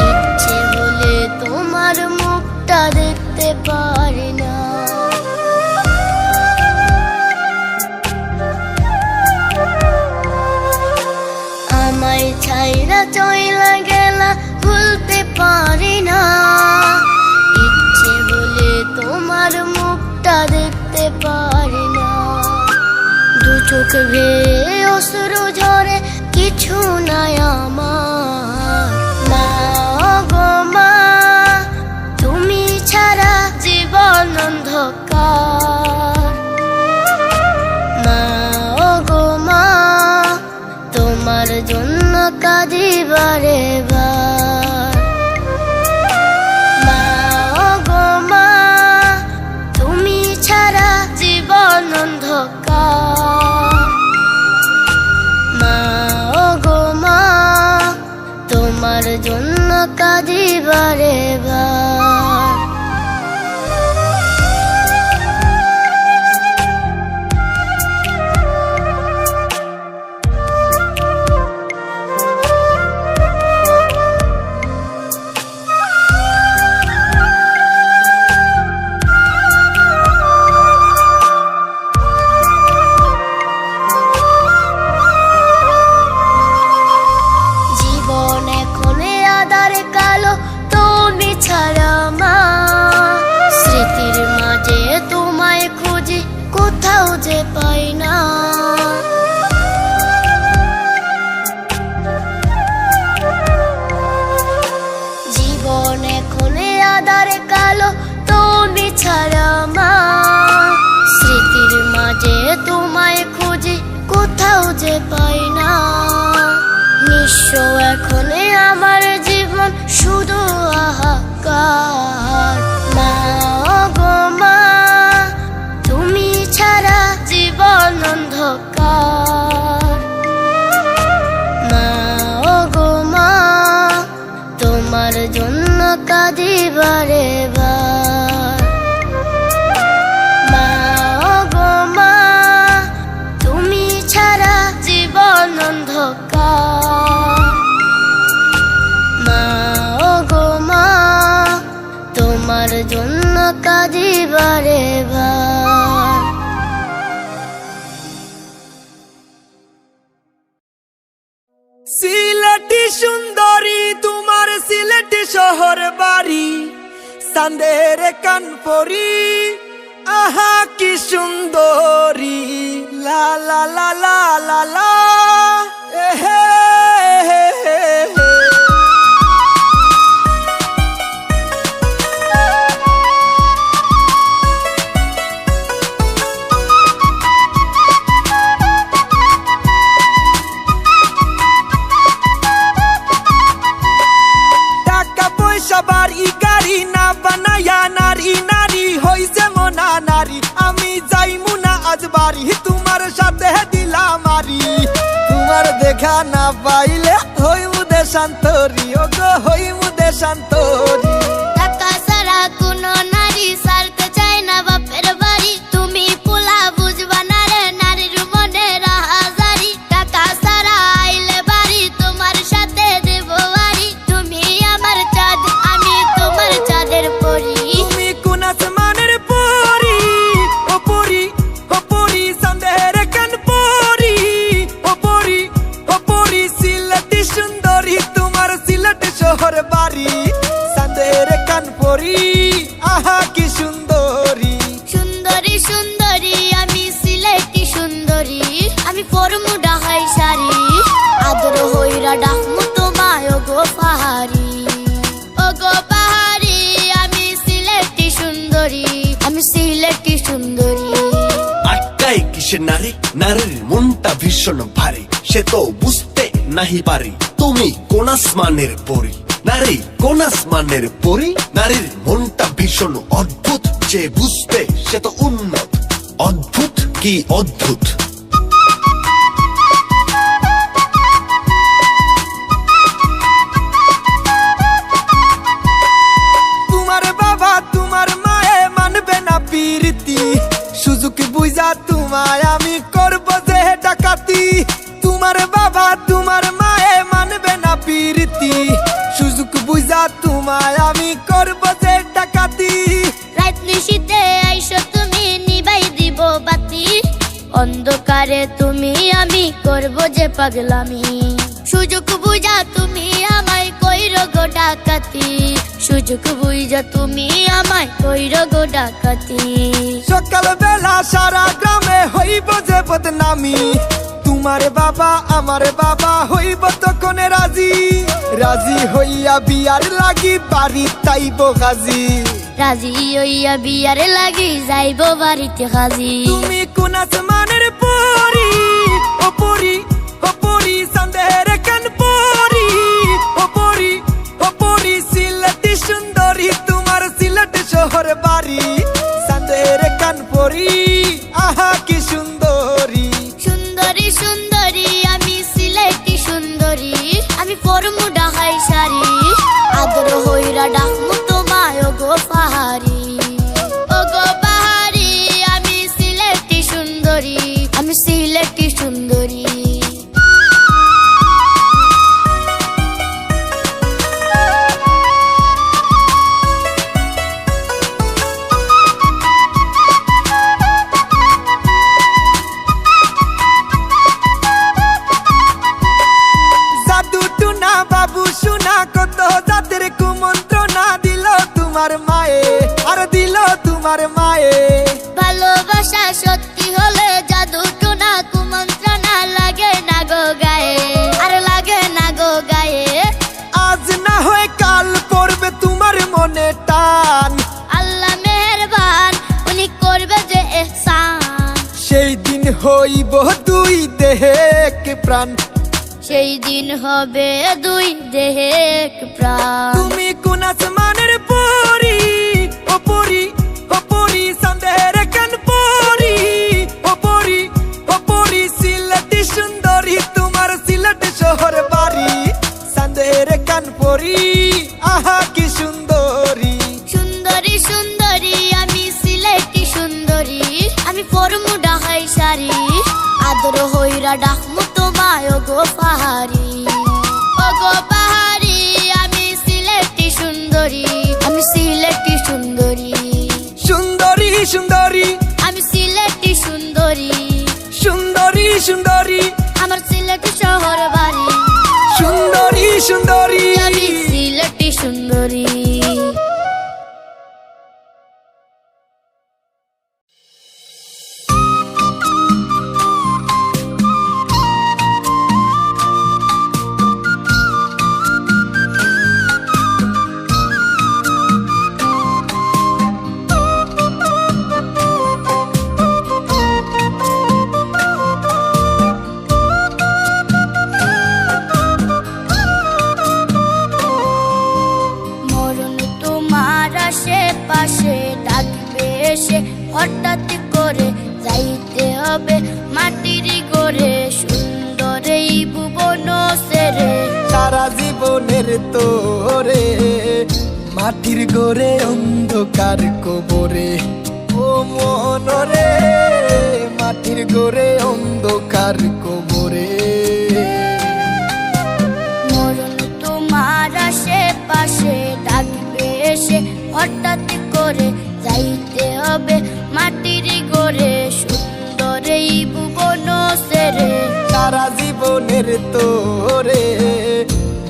ইচ্ছে হলে তোমার মুখটা দেখতে পারি না। আমায় ছাইরা চইলা গেলা, ভুলতে পারি না। ইচ্ছে হলে তোমার মুখটা দেখতে পারি না। দু চোখ বেয়ে অশ্রু ঝরে, কিছু নাই আমার। মা গো মা, তুমি ছাড়া জীবন অন্ধকার। মা গো মা, তোমার জন্য কাঁদি বারে বার। মা গো মা, তুমি ছাড়া জীবন অন্ধকার। মা গো মা, তোমার জন্য কাঁদি বারে বার। জীবন এখন আধার কালো, তুমি ছাড়া মা। স্মৃতির মাঝে তোমায় খুঁজি, কোথাও যে পাই না। জীবন এখন আধার কালো, তুমি ছাড়া মা। স্মৃতির মাঝে তোমায় খুঁজি, কোথাও যে পাই না। নিঃস্ব এখন আমার জীবন, শুধু হাহাকার। মা গো মা, তুমি ছাড়া জীবন অন্ধকার। মা গো মা, তোমার জন্য কাঁদি বারে বার। মা গো মা, তুমি ছাড়া জীবন অন্ধকার। মা গো মা, তোমার জন্য কাঁদি বারে বার। সিলেটি সুন্দরী, তোমার সিলেটি শহর বাড়ি, চাঁদের কানপুরি, আহা কি সুন্দরী। লা লা লা লা লা লা, এহে টাকা পয়সা বাড়ি গাড়ি না বানায়া নারী, নারী হইছে মনা নারী। আমি যাইমু না আজ বাড়ি, তোমার সাথে দিলাম মারি। তোমার দেখা না পাইলে হইমু দেশান্তরি ও গো হইমু দেশান্তরি টাকা ছাড়া কোনো নারী ছাড়তে চায় না বাপের বাড়ি তুমি পোলা বুঝবা না রে নারীর মনে রাহাজারি টাকা ছাড়া আইলে বাড়ি তোমার সাথে দেব বাড়ি তুমি আমার চাঁদ আমি তোমার চাঁদের পরি তুমি কোন আসমানের পরি ও পরি ও পরি সন্দেহের কান পরি ও পরি ও পরি সিলেটি সুন্দরী তোমার সিলেট শহর বাড়ি সন্দেহের কান পরি আহা কি সুন্দরী সুন্দরী সুন্দরী আমি সিলেটি সুন্দরী আমি পরমু ডাহাই শাড়ি আদর হইরা ডাকমু তোমায় ও গো পাহাড়ি ও গো পাহাড়ি আমি সিলেটি সুন্দরী আমি সিলেটি সুন্দরী আটকাই কিসে নারী নারীর মনটা ভীষণ ভারী সে তো বুঝতে নাহি পারি তুমি কোন আসমানের পরি নারী কোন আসমানের পরি নারীর মনটা ভীষণ অদ্ভুত যে বুঝবে সে তো উন্নত অদ্ভুত কি অদ্ভুত তোমার বাবা তোমার মায়ে মানবে না প্রীতি সুযোগ বুঝা তোমায় আমি করব যে ডাকাতি তোমার বাবা তোমার মায়ে মানবে না প্রীতি সুযোগ বুঝা তোমায় আমি করব যে ডাকাতি রাত নিশীতে আইসো তুমি নিবাই দিব বাতি অন্ধকারে তুমি আমি করব যে পাগলামি সুযোগ বুঝা তুমি আমায় কইরো গো ডাকাতি সুযোগ বুঝা তুমি আমায় কইরো গো ডাকাতি সকাল বেলা সারা গ্রামে হইব যে বদনামি তোমার বাবা আমার বাবা হইব তখন রাজি রাজি হইয়া বিয়ার লাগি বাড়ি তাইব গাজি রাজি হইয়া বিয়ার লাগি যাইব বাড়িতে হাজি তুমি কোন আসমানের পরি ও পরি ও পরি সন্দেহের কান পরি ও পরি ও পরি সিলেটি সুন্দরী তোমার সিলেট শহর বাড়ি সন্দেহের কান পরি আহা কি সুন্দরী সুন্দরী সুন্দরী আমি সিলেটি সুন্দরী আমি পরমু ডাহাই শাড়ি আদর হইরা ডাকমু তোমায় ও গো পাহাড়ি ও গো পাহাড়ি আমি সিলেটি সুন্দরী আমি সিলেটি সুন্দরী জাদু টুনা বাবু শোনা কত জাতের কুমন্ত্রণা দিল তোমার মায়ে আর দিল তোমার মায়ে ভালোবাসা সত্যি হলে জাদু টোনা কুমন্ত্রণা লাগে না গো গায়ে আর লাগে না গো গায়ে আজ না হয় কাল পড়বে তোমার মনে টান আল্লাহ মেহেরবান উনি করবে যে ইহসান সেই দিন হইব দুই দেহে এক প্রাণ সেই দিন হবে দুই দেহে এক প্রাণ তুমি কোন আসমানের পরি ও পরি ও পরি সন্দেহের কান পরি ও পরি ও পরি সিলেটি সুন্দরী তোমার সিলেট শহর বাড়ি সন্দেহের কান পরি আহা কি সুন্দরী সুন্দরী সুন্দরী আমি সিলেটি সুন্দরী আমি পরমু ডাহাই শাড়ি আদর হইরা ডাকমু তোমায় ও গো পাহাড়ি ও গো পাহাড়ি আমি সিলেটি সুন্দরী আমি সিলেটি সুন্দরী সুন্দরী সুন্দরী আমি সিলেটি সুন্দরী সুন্দরী সুন্দরী আমার সিলেটি শহর বাড়ি সুন্দরী সুন্দরী আমি সিলেটি সুন্দরী হঠাৎ করে যাইতে হবে মাটির ঘরে সুন্দর এই ভুবন সেরে সারা জীবন জীবনের তোরে মাটির গোরে অন্ধকার কবরে ও মনরে মাটির গোরে অন্ধকার কবরে মরণ তোমার আশেপাশে ডাকবে এসে হঠাৎ করে যাইতে হবে মাটির গড়ে সুন্দর এই ভুবন সেরে সারা জীবনের তোরে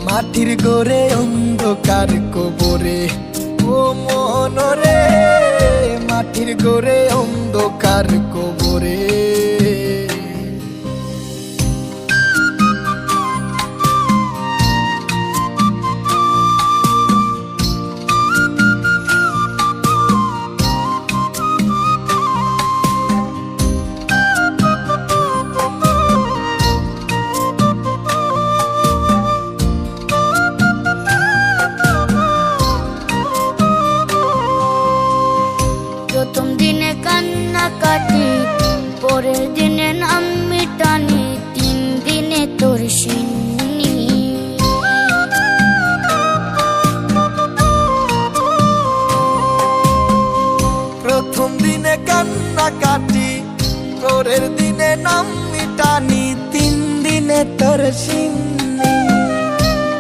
মাটির গোরে অন্ধকার কবরে ও মনরে মাটির গোরে অন্ধকার কবরে প্রথম দিনে কান্না কাটি পরের দিনে নাম মিটানি 3 দিনে তোর সিন্নি প্রথম দিনে কান্না কাটি পরের দিনে নাম মিটানি 3 দিনে তোর সিন্নি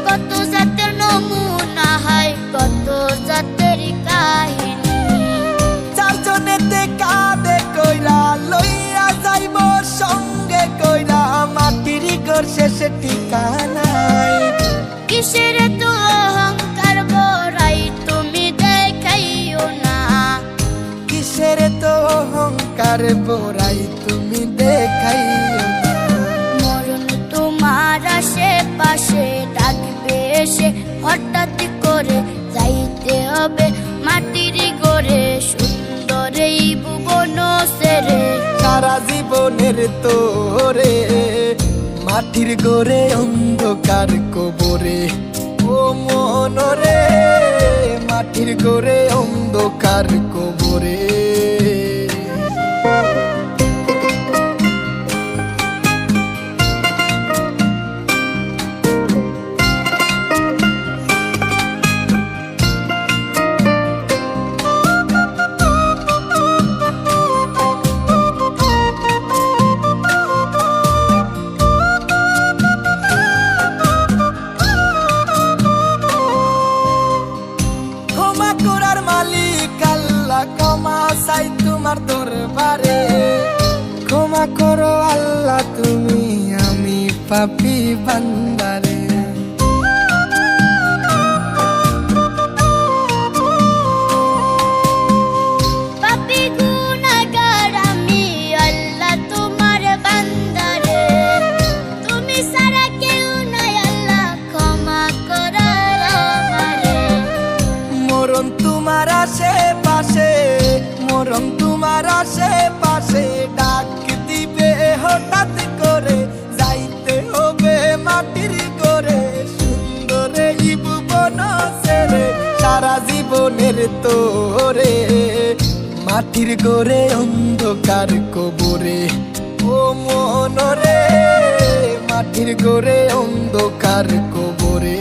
কত জাতের নমুনা হয় কত জাতের কাহিনী চারজনেতে কাঁধে কইরা লইয়া যাইব সঙ্গে কইরা মাটির ঘর শেষে ঠিকানাই কিসের তো অহংকার বড়াই তুমি দেখাইও না কিসের তো অহংকার বোরাই তুমি দেখাইও না মরণ তোমার আশেপাশে ডাকবে এসে হঠাৎ করে যাইতে হবে মাটির গড়ে সুন্দর এই ভুবন সেরে সারা জীবনের তোরে মাটির গোরে অন্ধকার কবরে ও মনরে মাটির গোরে অন্ধকার কবরে ক্ষমা করার মালিক আল্লাহ ক্ষমা চাই তোমার দরবারে ক্ষমা করো আল্লাহ তুমি আমি পাপী বান্দারে পাপী গুনাহগার আমি আল্লাহ তোমার বান্দারে তুমি ছাড়া কেউ নাই আল্লাহ ক্ষমা করার আমারে মরণ তোমার আশেপাশে মরণ তোমার আশেপাশে ডাক দিবে হঠাৎ করে যাইতে হবে মাটির করে সুন্দর এই ভুবন সেরে সারা জীবনের তোরে মাটির গোরে অন্ধকার কবরে ও মনরে মাটির গোরে অন্ধকার কবরে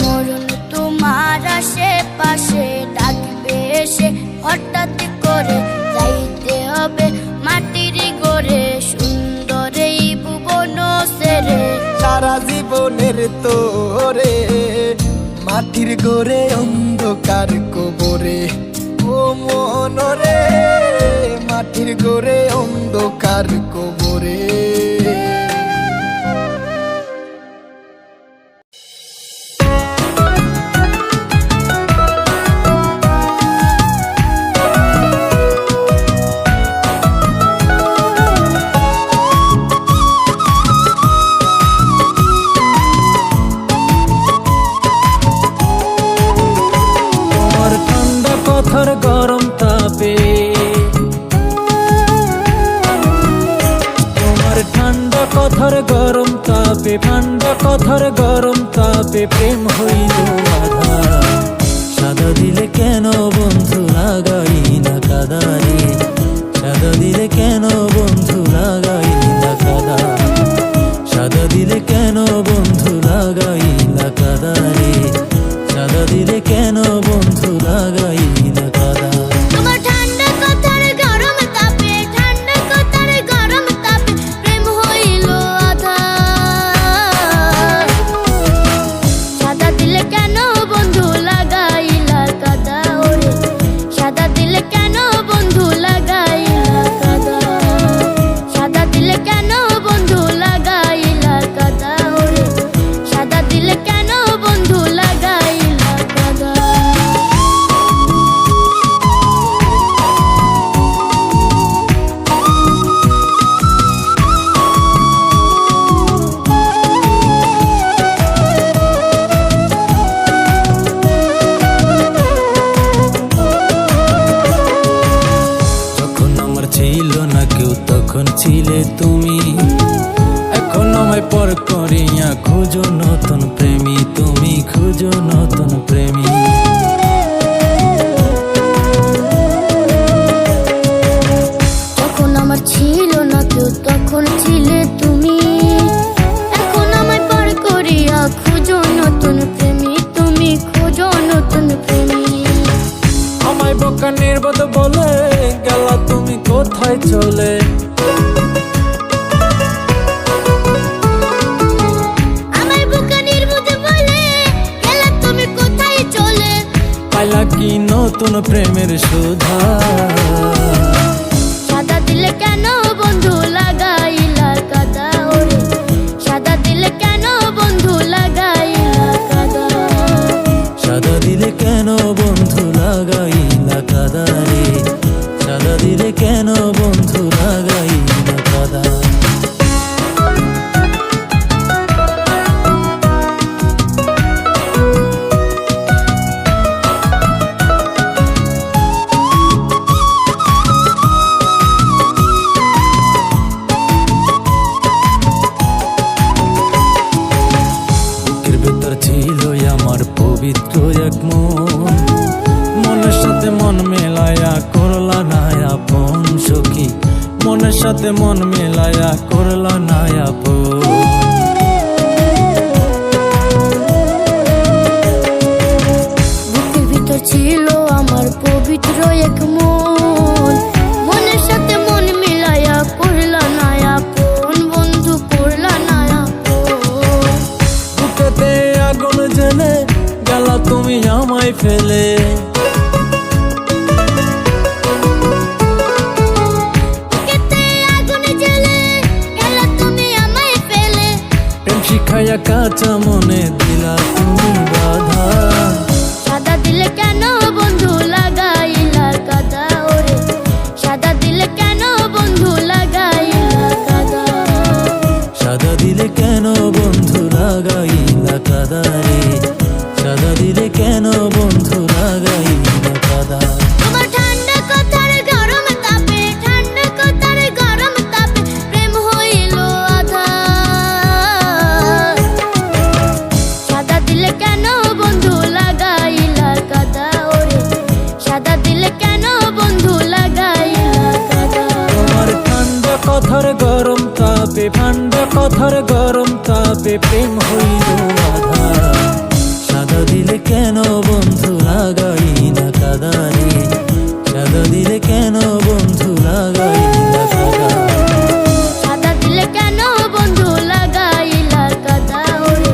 মরণ তোমার আশেপাশে ডাকবে এসে হঠাৎ করে যাইতে হবে মাটির গড়ে সুন্দর এই ভুবন সেরে সারা জীবনের তোরে মাটির গোরে অন্ধকার কবরে ও মনরে মাটির গোরে অন্ধকার কবরে তোমার ঠান্ডা কথার গরম তাপে তোমার ঠান্ডা কথার গরম তাপে ঠান্ডা কথার গরম তাপে প্রেম হইল আধা সাদা দিলে কেন বন্ধু লাগাই না কাদারে সাদা দিলে কেন বন্ধু লাগাই না কাদা সাদা দিলে কেন বন্ধু পর করিয়া খুঁজো নতুন প্রেমী, তুমি খুঁজো নতুন প্রেমী। যখন আমার ছিল না কেউ তখন ছিলে তুমি, এখন আমায় পর করিয়া খুঁজো নতুন প্রেমী, তুমি খুঁজো নতুন প্রেমী। আমায় বোকা নির্বোধ বলে গেলা তুমি কোথায় চলে, আমায় বোকা নির্বোধ বলে গেলা তুমি কোথায় চলে। পাইলা কি নতুন প্রেমের সুধা, সাদা দিলে কেন বন্ধু লাগাইলা কাদা, ওরে সাদা দিলে কেন বন্ধু লাগাইলা কাদা। সাদা দিলে কেন বন্ধু লাগাইলা কাদা রে, সাদা দিলে কেন বন্ধু লাগাইলা কাদা। বুকের ভেতর ছিল আমার পবিত্র এক মন, মনের সাথে মন মেলায়া করলা না আপন সখী, মনের সাথে মন মেলায়া করলা না আপন। বুকের ভিতর ছিল আমার পবিত্র এক মন, মনের সাথে মন মিলাইয়া করলা না আপন, বন্ধু করলা না আপন। বুকেতে আগুন জ্বলে গেলা তুমি আমায় ফেলে, বুকেতে আগুন জ্বলে গেলা তুমি আমায় ফেলে। প্রেম শিখাইয়া কাঁচা মনে দিলা তুমি বাধা, সাদা দিলে কেন বন্ধু লাগাইলা কাদা, ওরে সাদা দিলে কেন বন্ধু লাগাইলা কাদা। সাদা দিলে কেন বন্ধু লাগাইলা কাদা রে, সাদা দিলে কেন বন্ধু লাগাইলা কাদা। তোমার ঠান্ডা কথার গরম তাপে, ঠান্ডা কথার গরম তাপে প্রেম হইল আঁধার। সাদা দিলে কেন বন্ধু লাগাইলা কাদা, ওরে সাদা দিলে কেন বন্ধু লাগাইলা কাদা। তোমার ঠান্ডা কথার গরম তাপে, ঠান্ডা কথার গরম তাপে প্রেম হইল আধা। সাদা দিলে কেন বন্ধু লাগাইলা কাদা রে, সাদা দিলে কেন বন্ধু লাগাইলা কাদা। সাদা দিলে কেন বন্ধু লাগাইলা কাদা, ওরে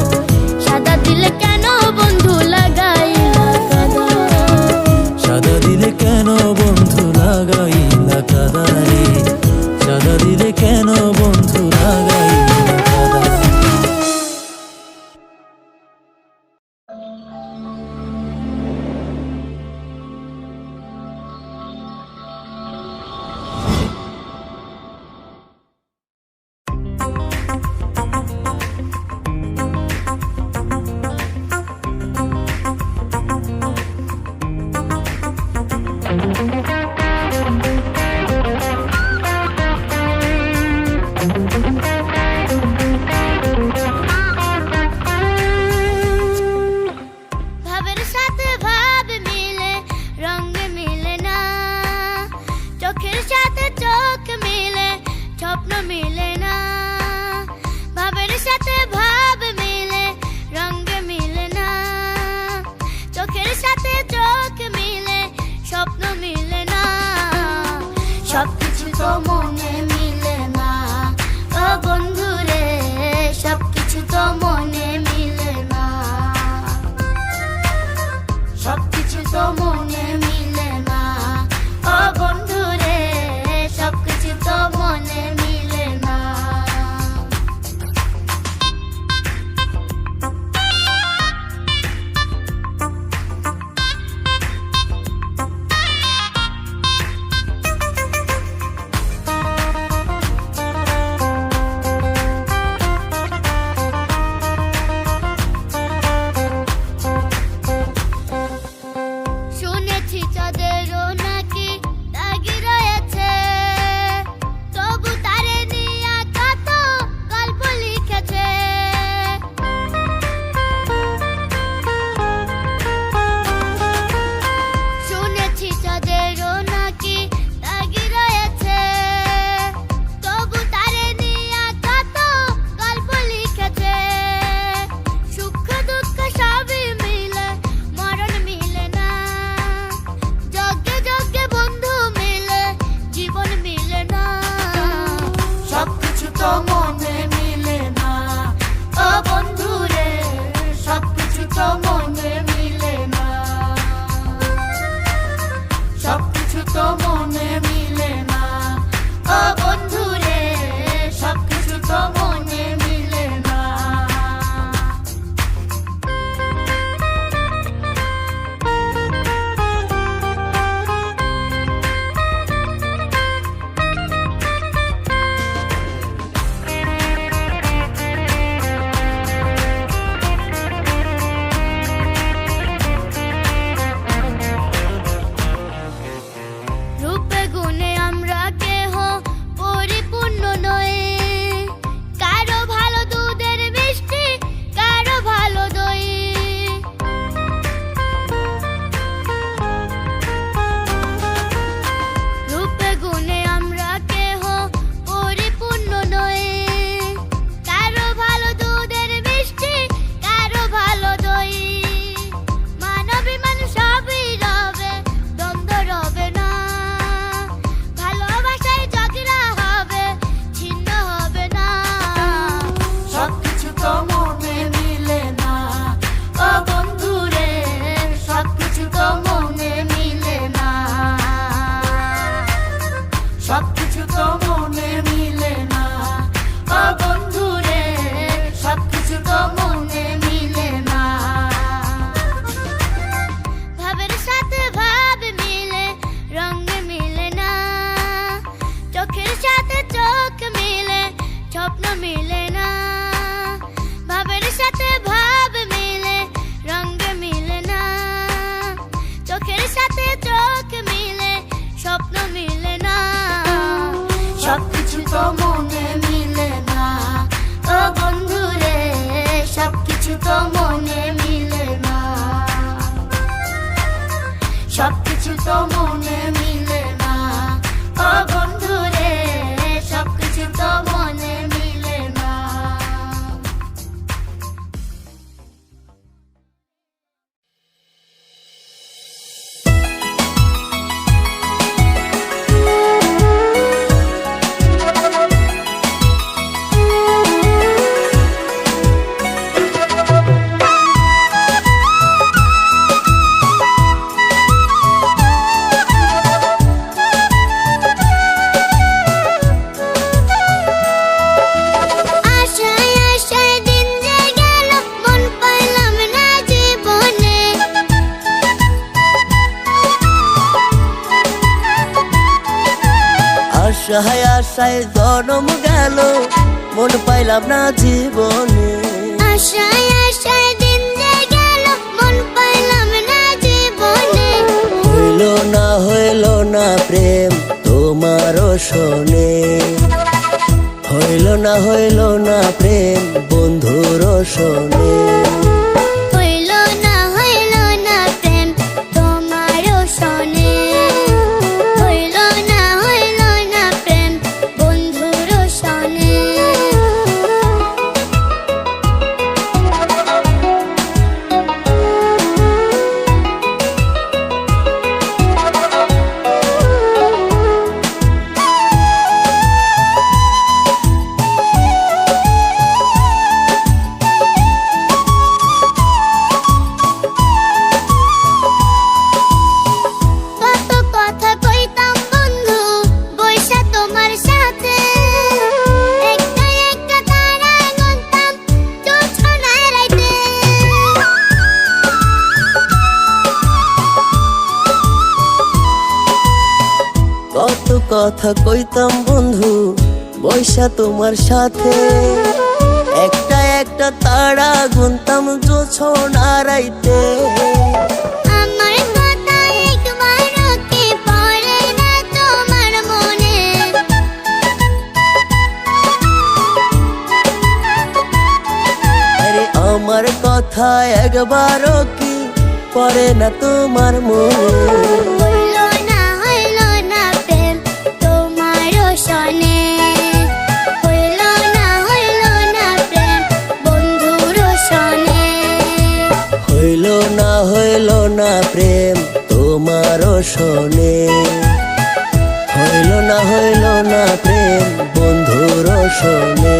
সাদা দিলে কেন বন্ধু লাগাইলা কাদা। সাদা দিলে কেন বন্ধু লাগাইলা কাদা রে, সাদা দিলে কেন বন্ধু লাগাইলা কাদা। চোখের সাথে ভাব মিলে রঙ মিলে না, চোখের সাথে চোখ মিলে স্বপ্ন মিলে না, সবকিছু তো মনে মিলে না ও বন্ধু রে, সবকিছু তো মনে মিলে না, সবকিছু তো মনে মিলে না ও বন্ধু রে, সবকিছু তো মনে মিলে না। আশায় আশায় দিন যে গেল মন পাইলাম না জীবনে, আশায় আশায় জনম গেল মন পাইলাম না জীবনে, আশায় আশায় দিন যে গেল মন পাইলাম না জীবনে, হইল না প্রেম তোমারও শোনে, হইল না প্রেম বন্ধুর শোনে, হইল না প্রেম তোমারও শোনে, হইল না প্রেম বন্ধুরও শোনে। কত কথা কইতাম বন্ধু বইসা তোমার সাথে, একটা একটা তারা গুনতাম জোছনায় রাইতে, কত কথা কইতাম বন্ধু বৈশা তোমার সাথে, একটা একটা তারা গুনতাম জোছনা রাইতে, আমার কথা একবারও কি পড়ে না তোমার মনে, আরে আমার কথা একবারও কি পড়ে না তোমার মনে, হইল না প্রেম তোমারও শোনে, হইল না প্রেম বন্ধুরও শোনে, হইল না প্রেম তোমারও শোনে, হইল না প্রেম বন্ধুরও শোনে।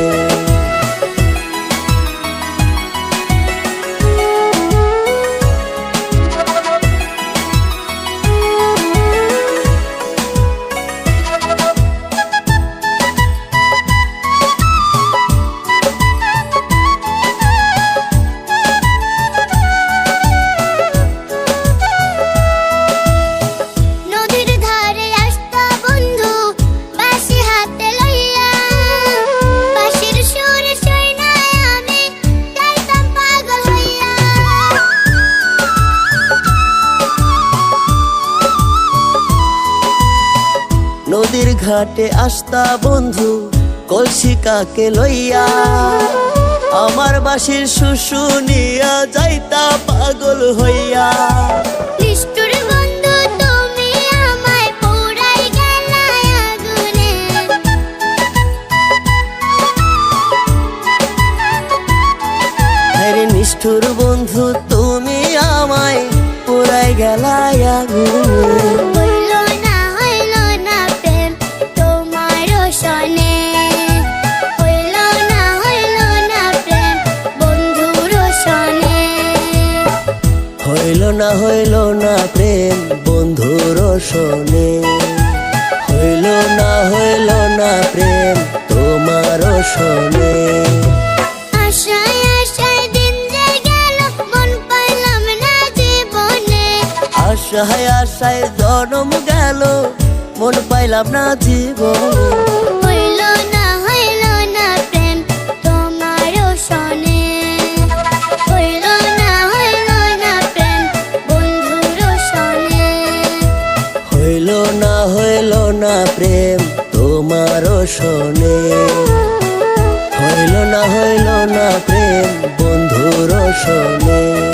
নদীর ধারে আসতা বন্ধু বাঁশি হাতে লইয়া, বাঁশির সুরে শোনায় আমি যাইতাম পাগল হইয়া, নদীর ঘাটে আসতা বন্ধু কলসি কাকে লইয়া, আমার বাঁশির শুশুনিয়া যাইতা পাগল হইয়া, নিষ্ঠুর বন্ধু তুমি আমায় পোড়াই গেলা আগুনে, আরে নিষ্ঠুর বন্ধু তুমি আমায় পুরাই গেলাই আগুনে, হইল না প্রেম তোমারও শোনে, হইল না প্রেম বন্ধুরও শোনে, হইল না প্রেম বন্ধুরও শোনে, হইল না প্রেম তোমারও শোনে, আশায় আশায় দিন যে গেল মন পাইলাম না জীবনে, আশায় আশায় জনম গেল মন পাইলাম না জীবনে, হইল না প্রেম তোমারও শোনে, হইল না প্রেম বন্ধুর সনে।